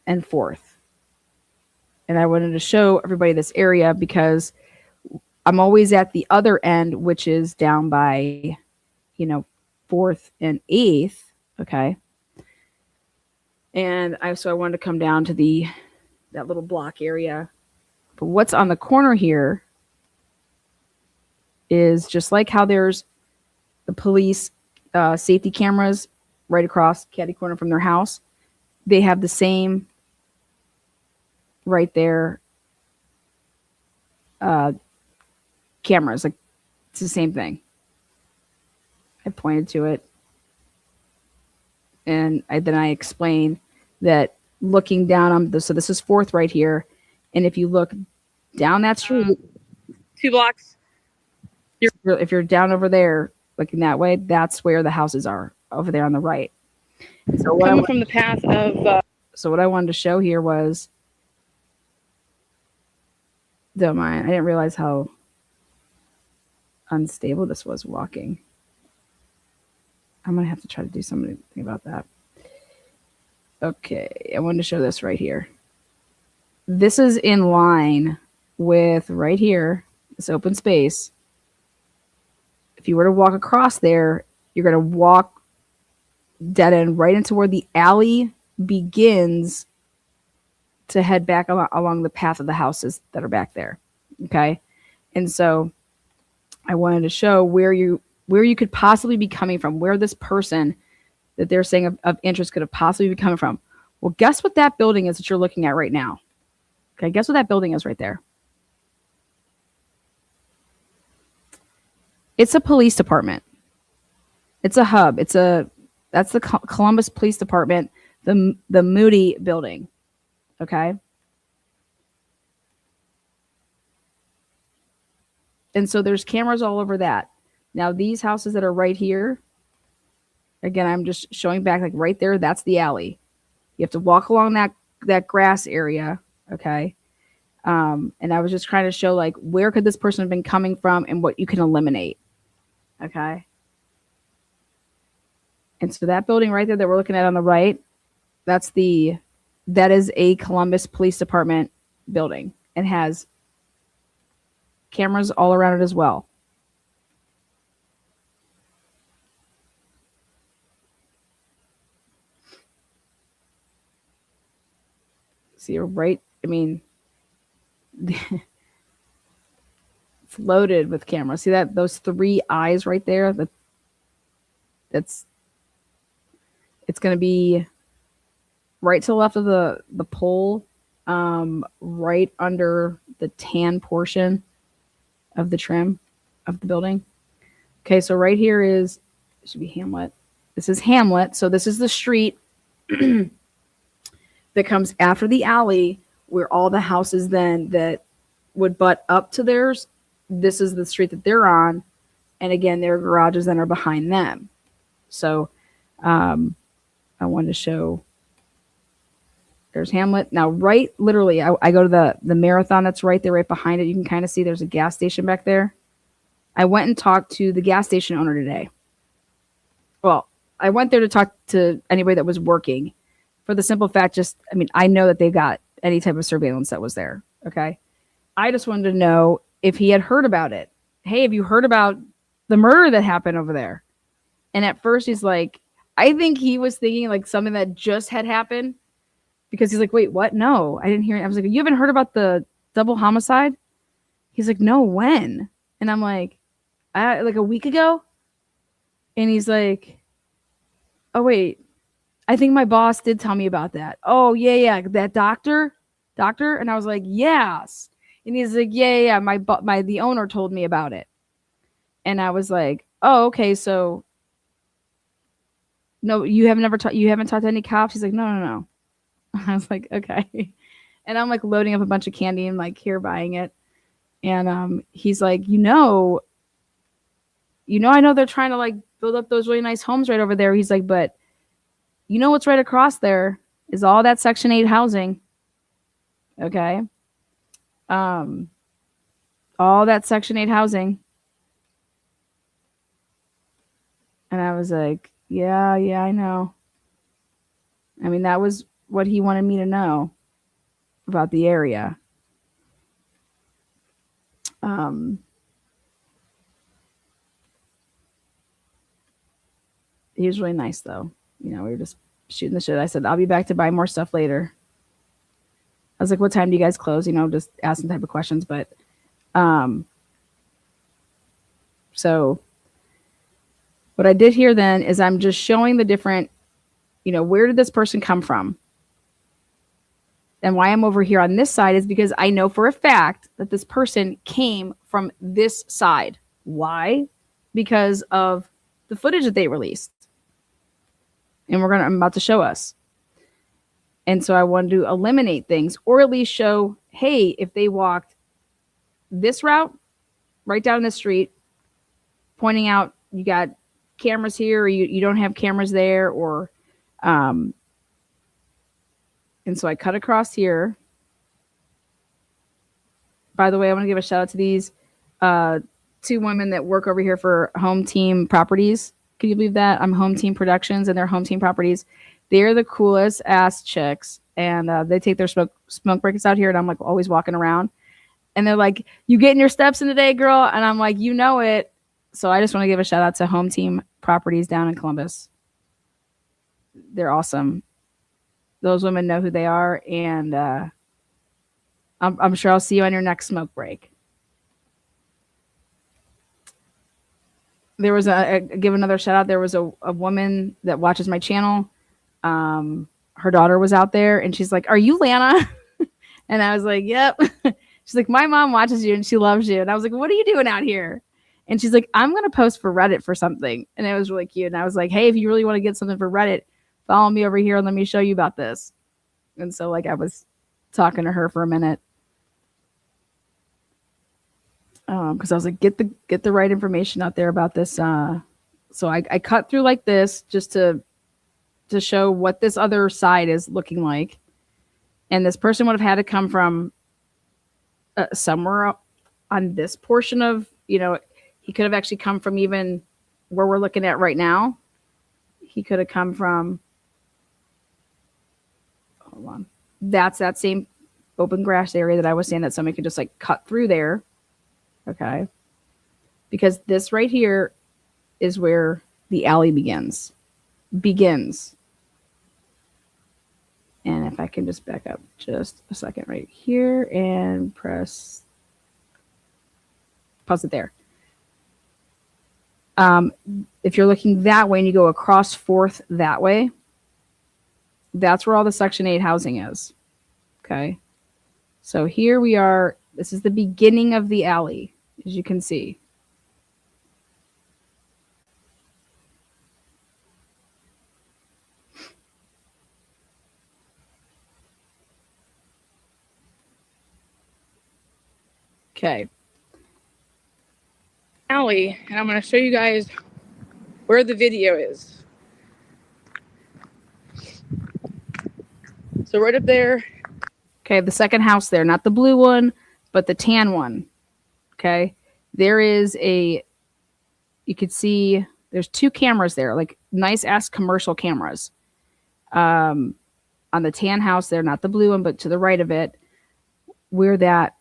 and 4th. And I wanted to show everybody this area because I'm always at the other end, which is down by, 4th and 8th. Okay. And I wanted to come down to that little block area. But what's on the corner here is just like how there's the police safety cameras right across catty corner from their house. They have the same right there cameras. Like, it's the same thing. I pointed to it. And then I explained that looking down on so this is 4th right here. And if you look down that street, 2 blocks. If you're down over there, looking that way, that's where the houses are, over there on the right. So Coming from the path of. So what I wanted to show here was, don't mind, I didn't realize how unstable this was walking. I'm going to have to try to do something about that. Okay, I wanted to show this right here. This is in line with right here, this open space. If you were to walk across there, you're going to walk dead end right into where the alley begins to head back along the path of the houses that are back there. Okay. And so I wanted to show where you could possibly be coming from, where this person that they're saying of interest could have possibly be coming from. Well, guess what that building is that you're looking at right now? Okay. Guess what that building is right there? It's a police department. It's a hub. That's the Columbus Police Department, the Moody building. Okay. And so there's cameras all over that. Now these houses that are right here, again, I'm just showing back, like right there, that's the alley. You have to walk along that grass area. Okay. And I was just trying to show, like, where could this person have been coming from and what you can eliminate. Okay. And so that building right there that we're looking at on the right, that is a Columbus Police Department building and has cameras all around it as well. See, right? I mean, it's loaded with cameras. See those 3 eyes right there? It's going to be right to the left of the pole right under the tan portion of the trim of the building. Okay, so right here is, it should be Hamlet. This is Hamlet. So this is the street that comes after the alley where all the houses then that would butt up to theirs. This is the street that they're on. And again, their garages then are behind them. So I wanted to show, there's Hamlet. Now, right, literally, I go to the marathon that's right there, right behind it. You can kind of see there's a gas station back there. I went and talked to the gas station owner today. Well, I went there to talk to anybody that was working for the simple fact, I know that they got any type of surveillance that was there. Okay. I just wanted to know if he had heard about it. Hey, have you heard about the murder that happened over there? And at first he's like, I think he was thinking like something that just had happened, because he's like, wait, what? No, I didn't hear it. I was like, you haven't heard about the double homicide? He's like, no, when? And I'm like a week ago. And he's like, oh, wait, I think my boss did tell me about that. Oh, yeah. That doctor. And I was like, yes. And he's like, yeah. The owner told me about it. And I was like, oh, okay. So no, you haven't talked to any cops? He's like, no. I was like, okay. And I'm like loading up a bunch of candy and like here buying it. And he's like, I know they're trying to like build up those really nice homes right over there. He's like, but what's right across there is all that Section 8 housing. Okay. All that Section 8 housing. And I was like, yeah, I know. I mean, that was what he wanted me to know about the area. He was really nice, though. We were just shooting the shit. I said, I'll be back to buy more stuff later. I was like, what time do you guys close? Just asking type of questions. But so what I did here then is I'm just showing the different, where did this person come from? And why I'm over here on this side is because I know for a fact that this person came from this side. Why? Because of the footage that they released. And I'm about to show us. And so I wanted to eliminate things, or at least show, hey, if they walked this route, right down the street, pointing out you got cameras here, or you don't have cameras there, or and so I cut across here. By the way, I want to give a shout out to these two women that work over here for Home Team Properties. Can you believe that? I'm Home Team Productions and they're Home Team Properties. They're the coolest ass chicks. And they take their smoke breaks out here, and I'm like always walking around. And they're like, you getting your steps in today, girl? And I'm like, you know it. So I just want to give a shout out to Home Team Properties down in Columbus. They're awesome. Those women know who they are, and I'm sure I'll see you on your next smoke break. There was give another shout out. There was a woman that watches my channel. Her daughter was out there, and she's like, "Are you Lana?" And I was like, "Yep." She's like, "My mom watches you, and she loves you." And I was like, "What are you doing out here?" And she's like, "I'm gonna post for Reddit for something." And it was really cute. And I was like, "Hey, if you really want to get something for Reddit, follow me over here and let me show you about this." And so like I was talking to her for a minute. Because I was like, get the right information out there about this. So I cut through like this just to show what this other side is looking like. And this person would have had to come from somewhere on this portion of, he could have actually come from even where we're looking at right now. He could have come from, hold on. That's that same open grass area that I was saying that somebody could just like cut through there. Okay. Because this right here is where the alley begins. And if I can just back up just a second right here and pause it there. If you're looking that way and you go across 4th that way, that's where all the Section 8 housing is. Okay. So here we are. This is the beginning of the alley, as you can see. Okay. alley, and I'm going to show you guys where the video is. So right up there. Okay, the second house there, not the blue one, but the tan one. Okay. There is you could see there's 2 cameras there, like nice ass commercial cameras. On the tan house there, not the blue one, but to the right of it, where that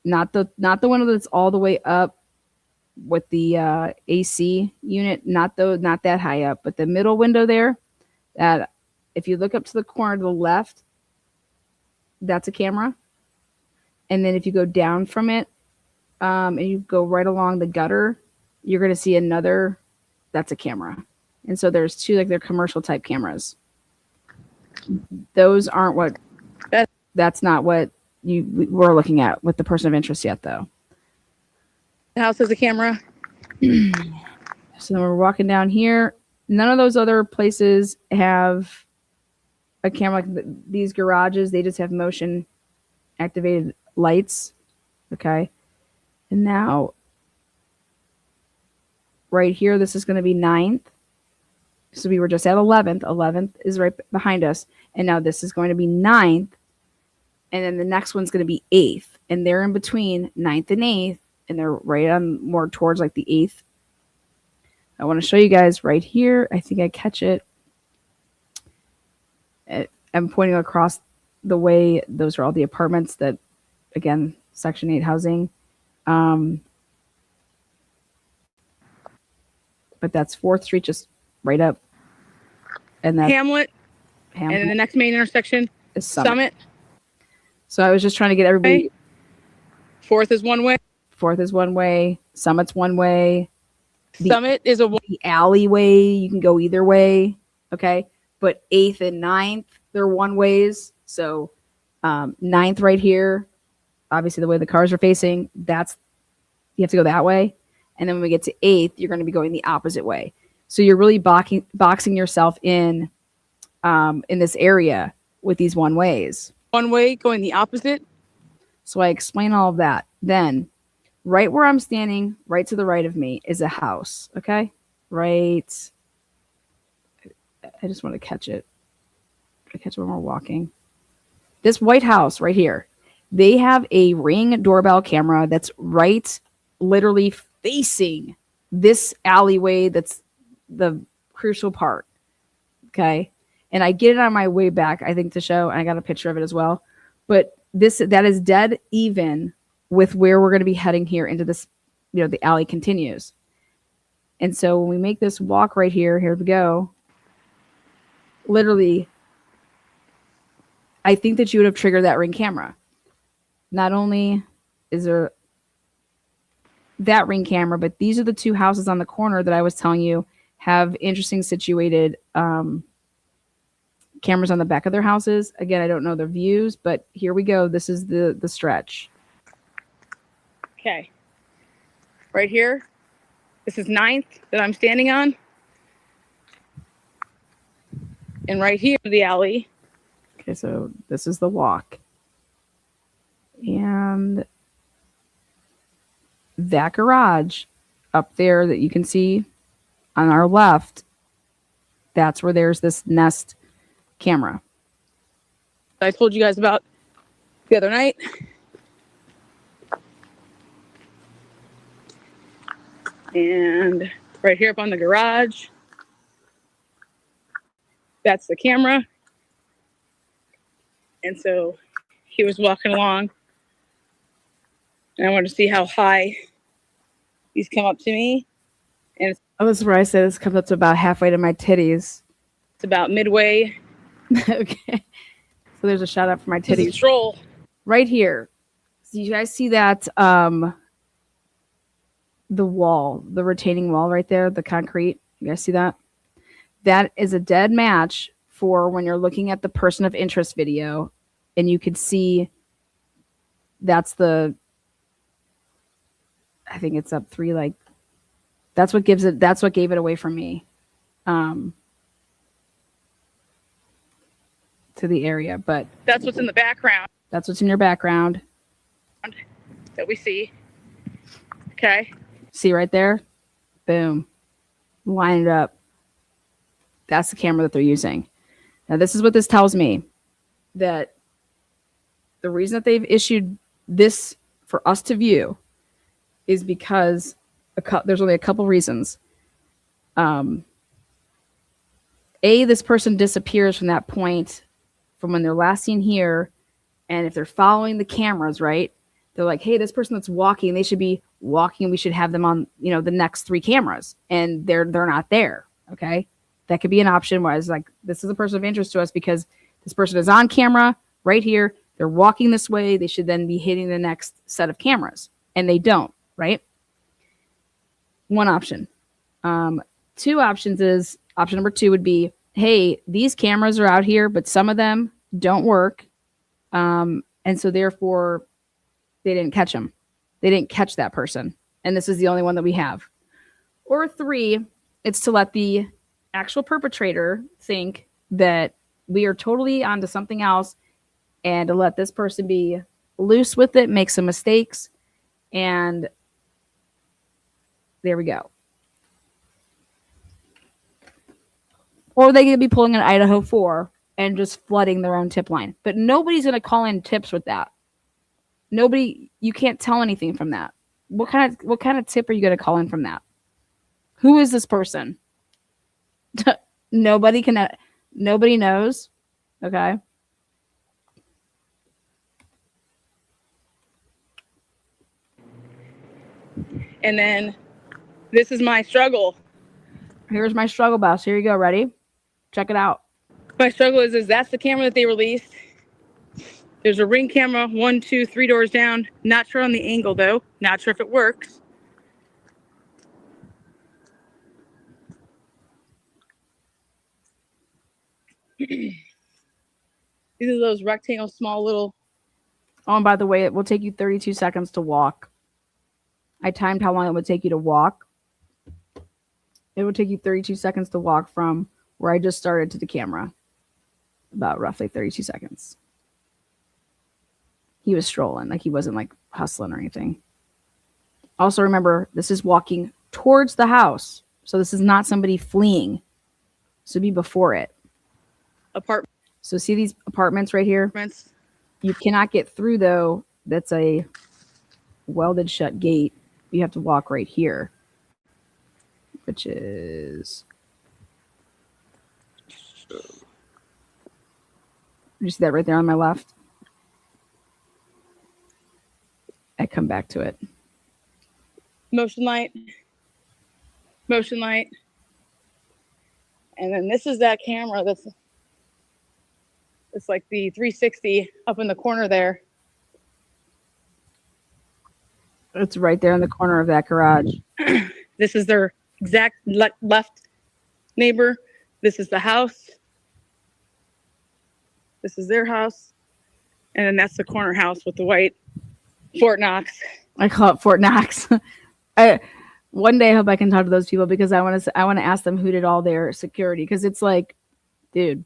not the one that's all the way up with the AC unit, not that high up, but the middle window there, that if you look up to the corner to the left, that's a camera. And then if you go down from it, and you go right along the gutter, you're going to see another, that's a camera. And so there's 2, like they're commercial type cameras. Those aren't what, that's not what we're looking at with the person of interest yet, though. The house has a camera. So then we're walking down here. None of those other places have a camera like these garages. They just have motion activated lights. Okay. And now right here, this is going to be 9th. So we were just at 11th. 11th is right behind us. And now this is going to be 9th. And then the next one's going to be 8th. And they're in between 9th and 8th. And they're right on more towards like the 8th. I want to show you guys right here. I think I catch it. I'm pointing across the way. Those are all the apartments that, again, Section 8 housing. But that's 4th Street, just right up. And that's Hamlet. And then the next main intersection is Summit. So I was just trying to get everybody. 4th is one way. 4th is one way. Summit's one way. Summit is a the alleyway. You can go either way. Okay. But 8th and 9th, they're one ways. So 9th right here, obviously the way the cars are facing, you have to go that way. And then when we get to 8th, you're going to be going the opposite way. So you're really boxing yourself in this area with these one ways. One way going the opposite. So I explain all of that. Then right where I'm standing, right to the right of me, is a house. Okay. Right. I just want to catch it. I catch it when we're walking. This white house right here, they have a Ring doorbell camera that's right, literally facing this alleyway. That's the crucial part. Okay. And I get it on my way back, I think, to show, and I got a picture of it as well. But that is dead even with where we're going to be heading here into this, the alley continues. And so when we make this walk right here we go. Literally, I think that you would have triggered that Ring camera. Not only is there that Ring camera, but these are the 2 houses on the corner that I was telling you have interesting situated cameras on the back of their houses. Again, I don't know the views, but here we go. This is the stretch. Okay. Right here. This is 9th that I'm standing on. And right here, the alley. Okay, so this is the walk. And that garage up there that you can see on our left, that's where there's this Nest camera. I told you guys about the other night. And right here up on the garage, that's the camera. And so he was walking along, and I wanted to see how high he's come up to me. And this is where I said this comes up to about halfway to my titties. It's about midway. Okay. So there's a shout out for my titties. Stroll. Right here. So you guys see that the wall, the retaining wall right there, the concrete. You guys see that? That is a dead match for when you're looking at the person of interest video, and you could see that's the, I think it's up 3, like, that's what gave it away from me, to the area. But That's what's in the background that's what's in your background. that we see. Okay. See right there? Boom. Line it up. That's the camera that they're using. Now, this is what this tells me, that the reason that they've issued this for us to view is because there's only a couple reasons. This person disappears from that point, from when they're last seen here, and if they're following the cameras, right, they're like, hey, this person that's walking, they should be walking. We should have them on, the next 3 cameras, and they're not there. Okay, that could be an option. Where it's like, this is a person of interest to us because this person is on camera right here. They're walking this way. They should then be hitting the next set of cameras, and they don't. Right. One option. 2 options is, option number 2 would be, hey, these cameras are out here, but some of them don't work. And so therefore they didn't catch them. They didn't catch that person. And this is the only one that we have. Or 3, it's to let the actual perpetrator think that we are totally onto something else, and to let this person be loose with it, make some mistakes, and there we go. Or they could be pulling an Idaho 4 and just flooding their own tip line. But nobody's going to call in tips with that. Nobody, you can't tell anything from that. What kind of tip are you going to call in from that? Who is this person? Nobody knows. Okay. And then this is my struggle. Here's my struggle bus. Here you go. Ready? Check it out. My struggle is that's the camera that they released. There's a Ring camera, 1, 2, 3 doors down. Not sure on the angle though. Not sure if it works. These are those rectangle, small little. Oh, and by the way, it will take you 32 seconds to walk. I timed how long it would take you to walk. It would take you 32 seconds to walk from where I just started to the camera. About roughly 32 seconds. He was strolling, like he wasn't like hustling or anything. Also remember, this is walking towards the house. So this is not somebody fleeing. This would be before it. Apartments. So see these apartments right here? You cannot get through though. That's a welded shut gate. You have to walk right here, which is, you see that right there on my left? I come back to it. Motion light. And then this is that camera that's like the 360 up in the corner there. It's right there in the corner of that garage. This is their exact left neighbor. This is the house. This is their house. And then that's the corner house with the white Fort Knox. I call it Fort Knox. One day I hope I can talk to those people, because I want to ask them who did all their security, because it's like, dude,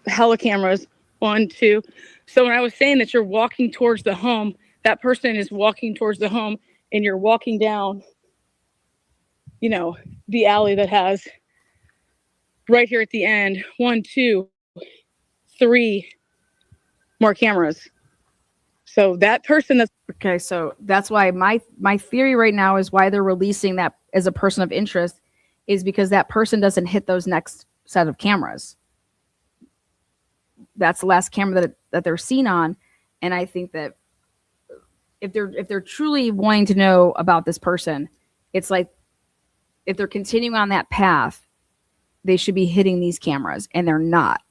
hella cameras. 1, 2. So when I was saying that you're walking towards the home, that person is walking towards the home, and you're walking down, the alley that has right here at the end, 1, 2, 3 more cameras. So that person that's okay. So that's why my theory right now is why they're releasing that as a person of interest, is because that person doesn't hit those next set of cameras. That's the last camera that they're seen on. And I think that if they're truly wanting to know about this person, it's like, if they're continuing on that path, they should be hitting these cameras, and they're not.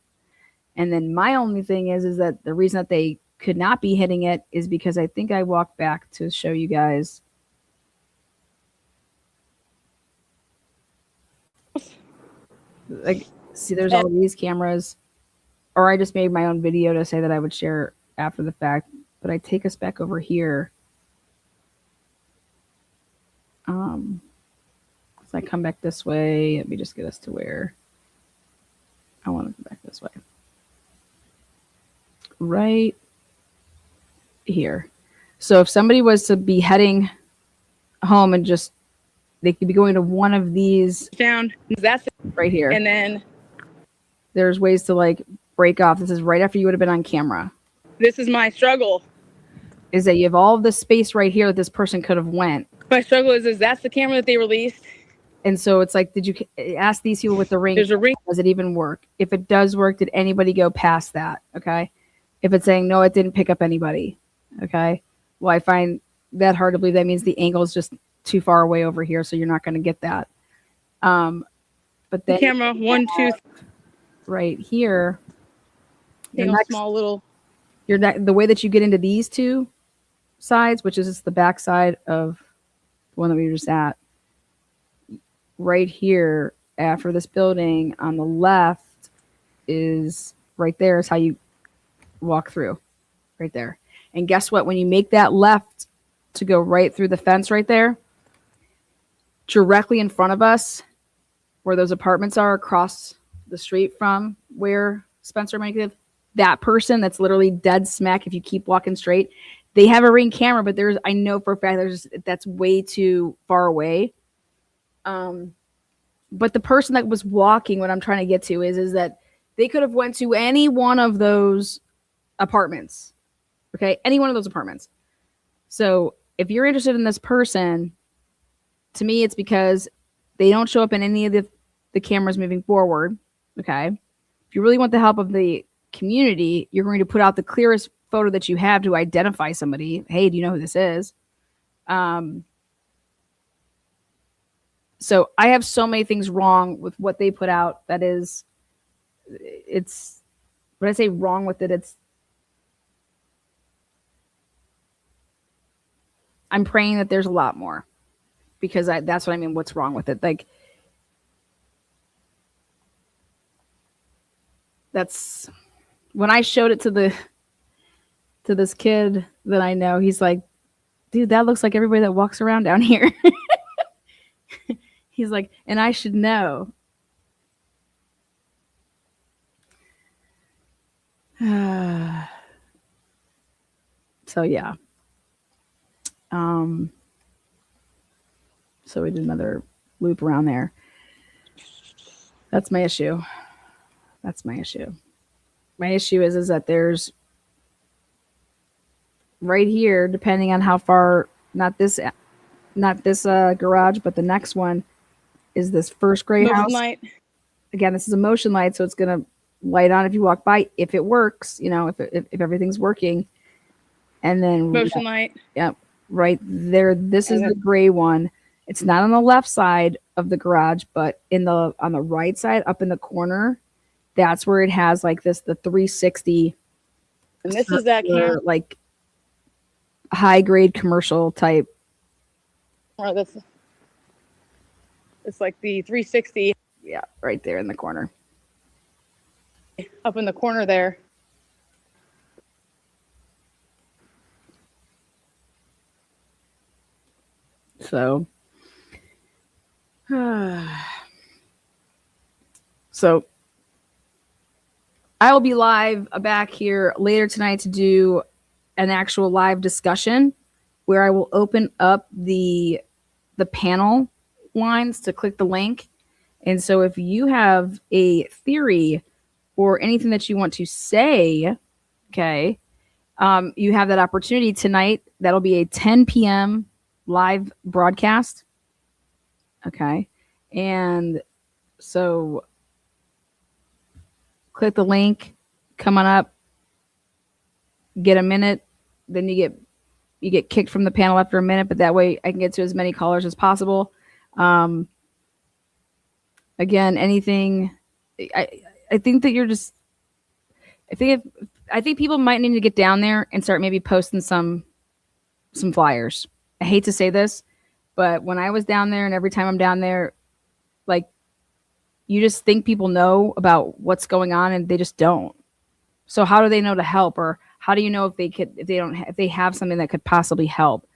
And then my only thing is that the reason that they could not be hitting it is because I think I walked back to show you guys. Like, see, there's all these cameras. Or I just made my own video to say that I would share after the fact. but I take us back over here. So I come back this way. Let me just get us to where I want to go back this way. Right here. So if somebody was to be heading home and just, they could be going to one of these Down. That's it. right here. And then There's ways to like break off. This is right after you would have been on camera. this is my struggle. Is that you have all of this space right here that this person could have went. My struggle is that's the camera that they released. And so it's like, did you ask these people with the ring? There's a ring. Does it even work? If it does work, did anybody go past that? Okay. If it's saying no, it didn't pick up anybody. Okay. Well, I find that hard to believe. That means the angle is just too far away over here, so you're not going to get that. But then Camera 1, 2, right here, your next, small little. the way that you get into these two sides, which is just the back side of the one that we were just at, right here after this building on the left is right there is how you walk through right there. And guess what? When you make that left to go right through the fence right there, directly in front of us, where those apartments are across the street from where Spencer might live, that person that's literally dead smack, if you keep walking straight, they have a Ring camera, but I know for a fact that's way too far away. But the person that was walking, what I'm trying to get to is that they could have went to any one of those apartments. Okay. Any one of those apartments. So if you're interested in this person, to me, it's because they don't show up in any of the cameras moving forward. Okay. If you really want the help of the community, you're going to put out the clearest photo that you have to identify somebody. Hey, do you know who this is? So I have so many things wrong with what they put out. That is, it's, when I say wrong with it, I'm praying that there's a lot more, because that's what I mean. What's wrong with it? Like, that's when I showed it to this kid that I know, he's like, dude, that looks like everybody that walks around down here. He's like, and I should know. So yeah. So we did another loop around there. That's my issue. My issue is that there's right here, depending on how far, not this garage, but the next one is this first gray Motion house. light. Again, this is a motion light, so it's going to light on if you walk by, if it works, if everything's working. And then Motion light. Yep. Right there. This is the gray one. It's not on the left side of the garage, but on the right side, up in the corner, that's where it has like the 360. And this is that camera. Like high grade commercial type. Or it's like the 360 Yeah, right there in the corner. up in the corner there. So, I will be live back here later tonight to do an actual live discussion where I will open up the panel lines to click the link. And so if you have a theory or anything that you want to say, okay, you have that opportunity tonight. That'll be a 10 p.m. live broadcast. Okay. And so click the link, come on up, get a minute, then you get kicked from the panel after a minute, but that way I can get to as many callers as possible. Again, anything, I think that you're just, I think people might need to get down there and start maybe posting some flyers. I hate to say this, but when I was down there and every time I'm down there, like, you just think people know about what's going on and they just don't. So how do they know to help, or How do you know if they have something that could possibly help?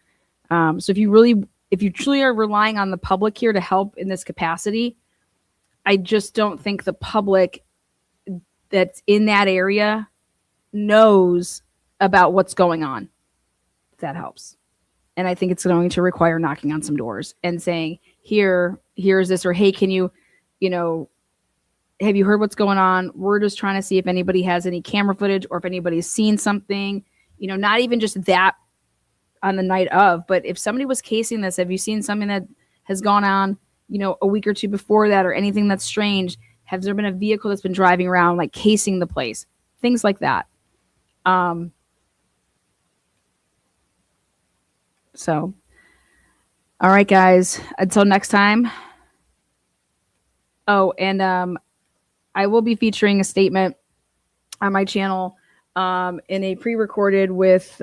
So if you truly are relying on the public here to help in this capacity, I just don't think the public that's in that area knows about what's going on. If that helps. And I think it's going to require knocking on some doors and saying, here's this, or hey, can you, have you heard what's going on? We're just trying to see if anybody has any camera footage or if anybody's seen something, not even just that on the night of, but if somebody was casing this, have you seen something that has gone on, a week or two before that, or anything that's strange? Has there been a vehicle that's been driving around, like casing the place? Things like that. So, all right, guys, until next time. Oh, and I will be featuring a statement on my channel in a pre-recorded with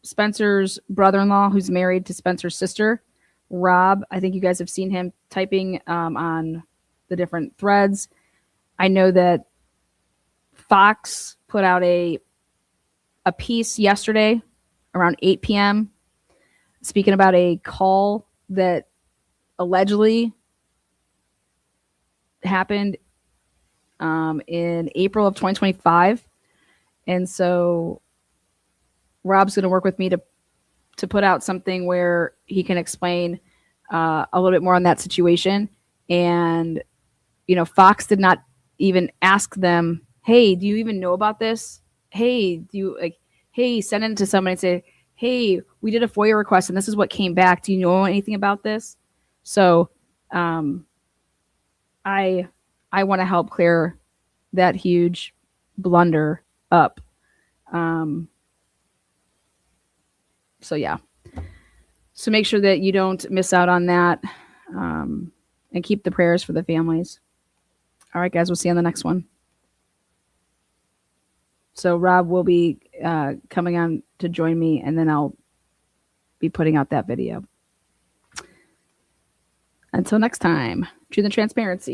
Spencer's brother-in-law, who's married to Spencer's sister, Rob. I think you guys have seen him typing on the different threads. I know that Fox put out a piece yesterday around 8 p.m. speaking about a call that allegedly happened in April of 2025. And so Rob's going to work with me to put out something where he can explain a little bit more on that situation. And, Fox did not even ask them, hey, do you even know about this? Hey, send it to somebody and say, hey, we did a FOIA request and this is what came back. Do you know anything about this? So I want to help clear that huge blunder up. So yeah. So make sure that you don't miss out on that, and keep the prayers for the families. All right, guys, we'll see you on the next one. So Rob will be coming on to join me, and then I'll be putting out that video. Until next time, truth and transparency.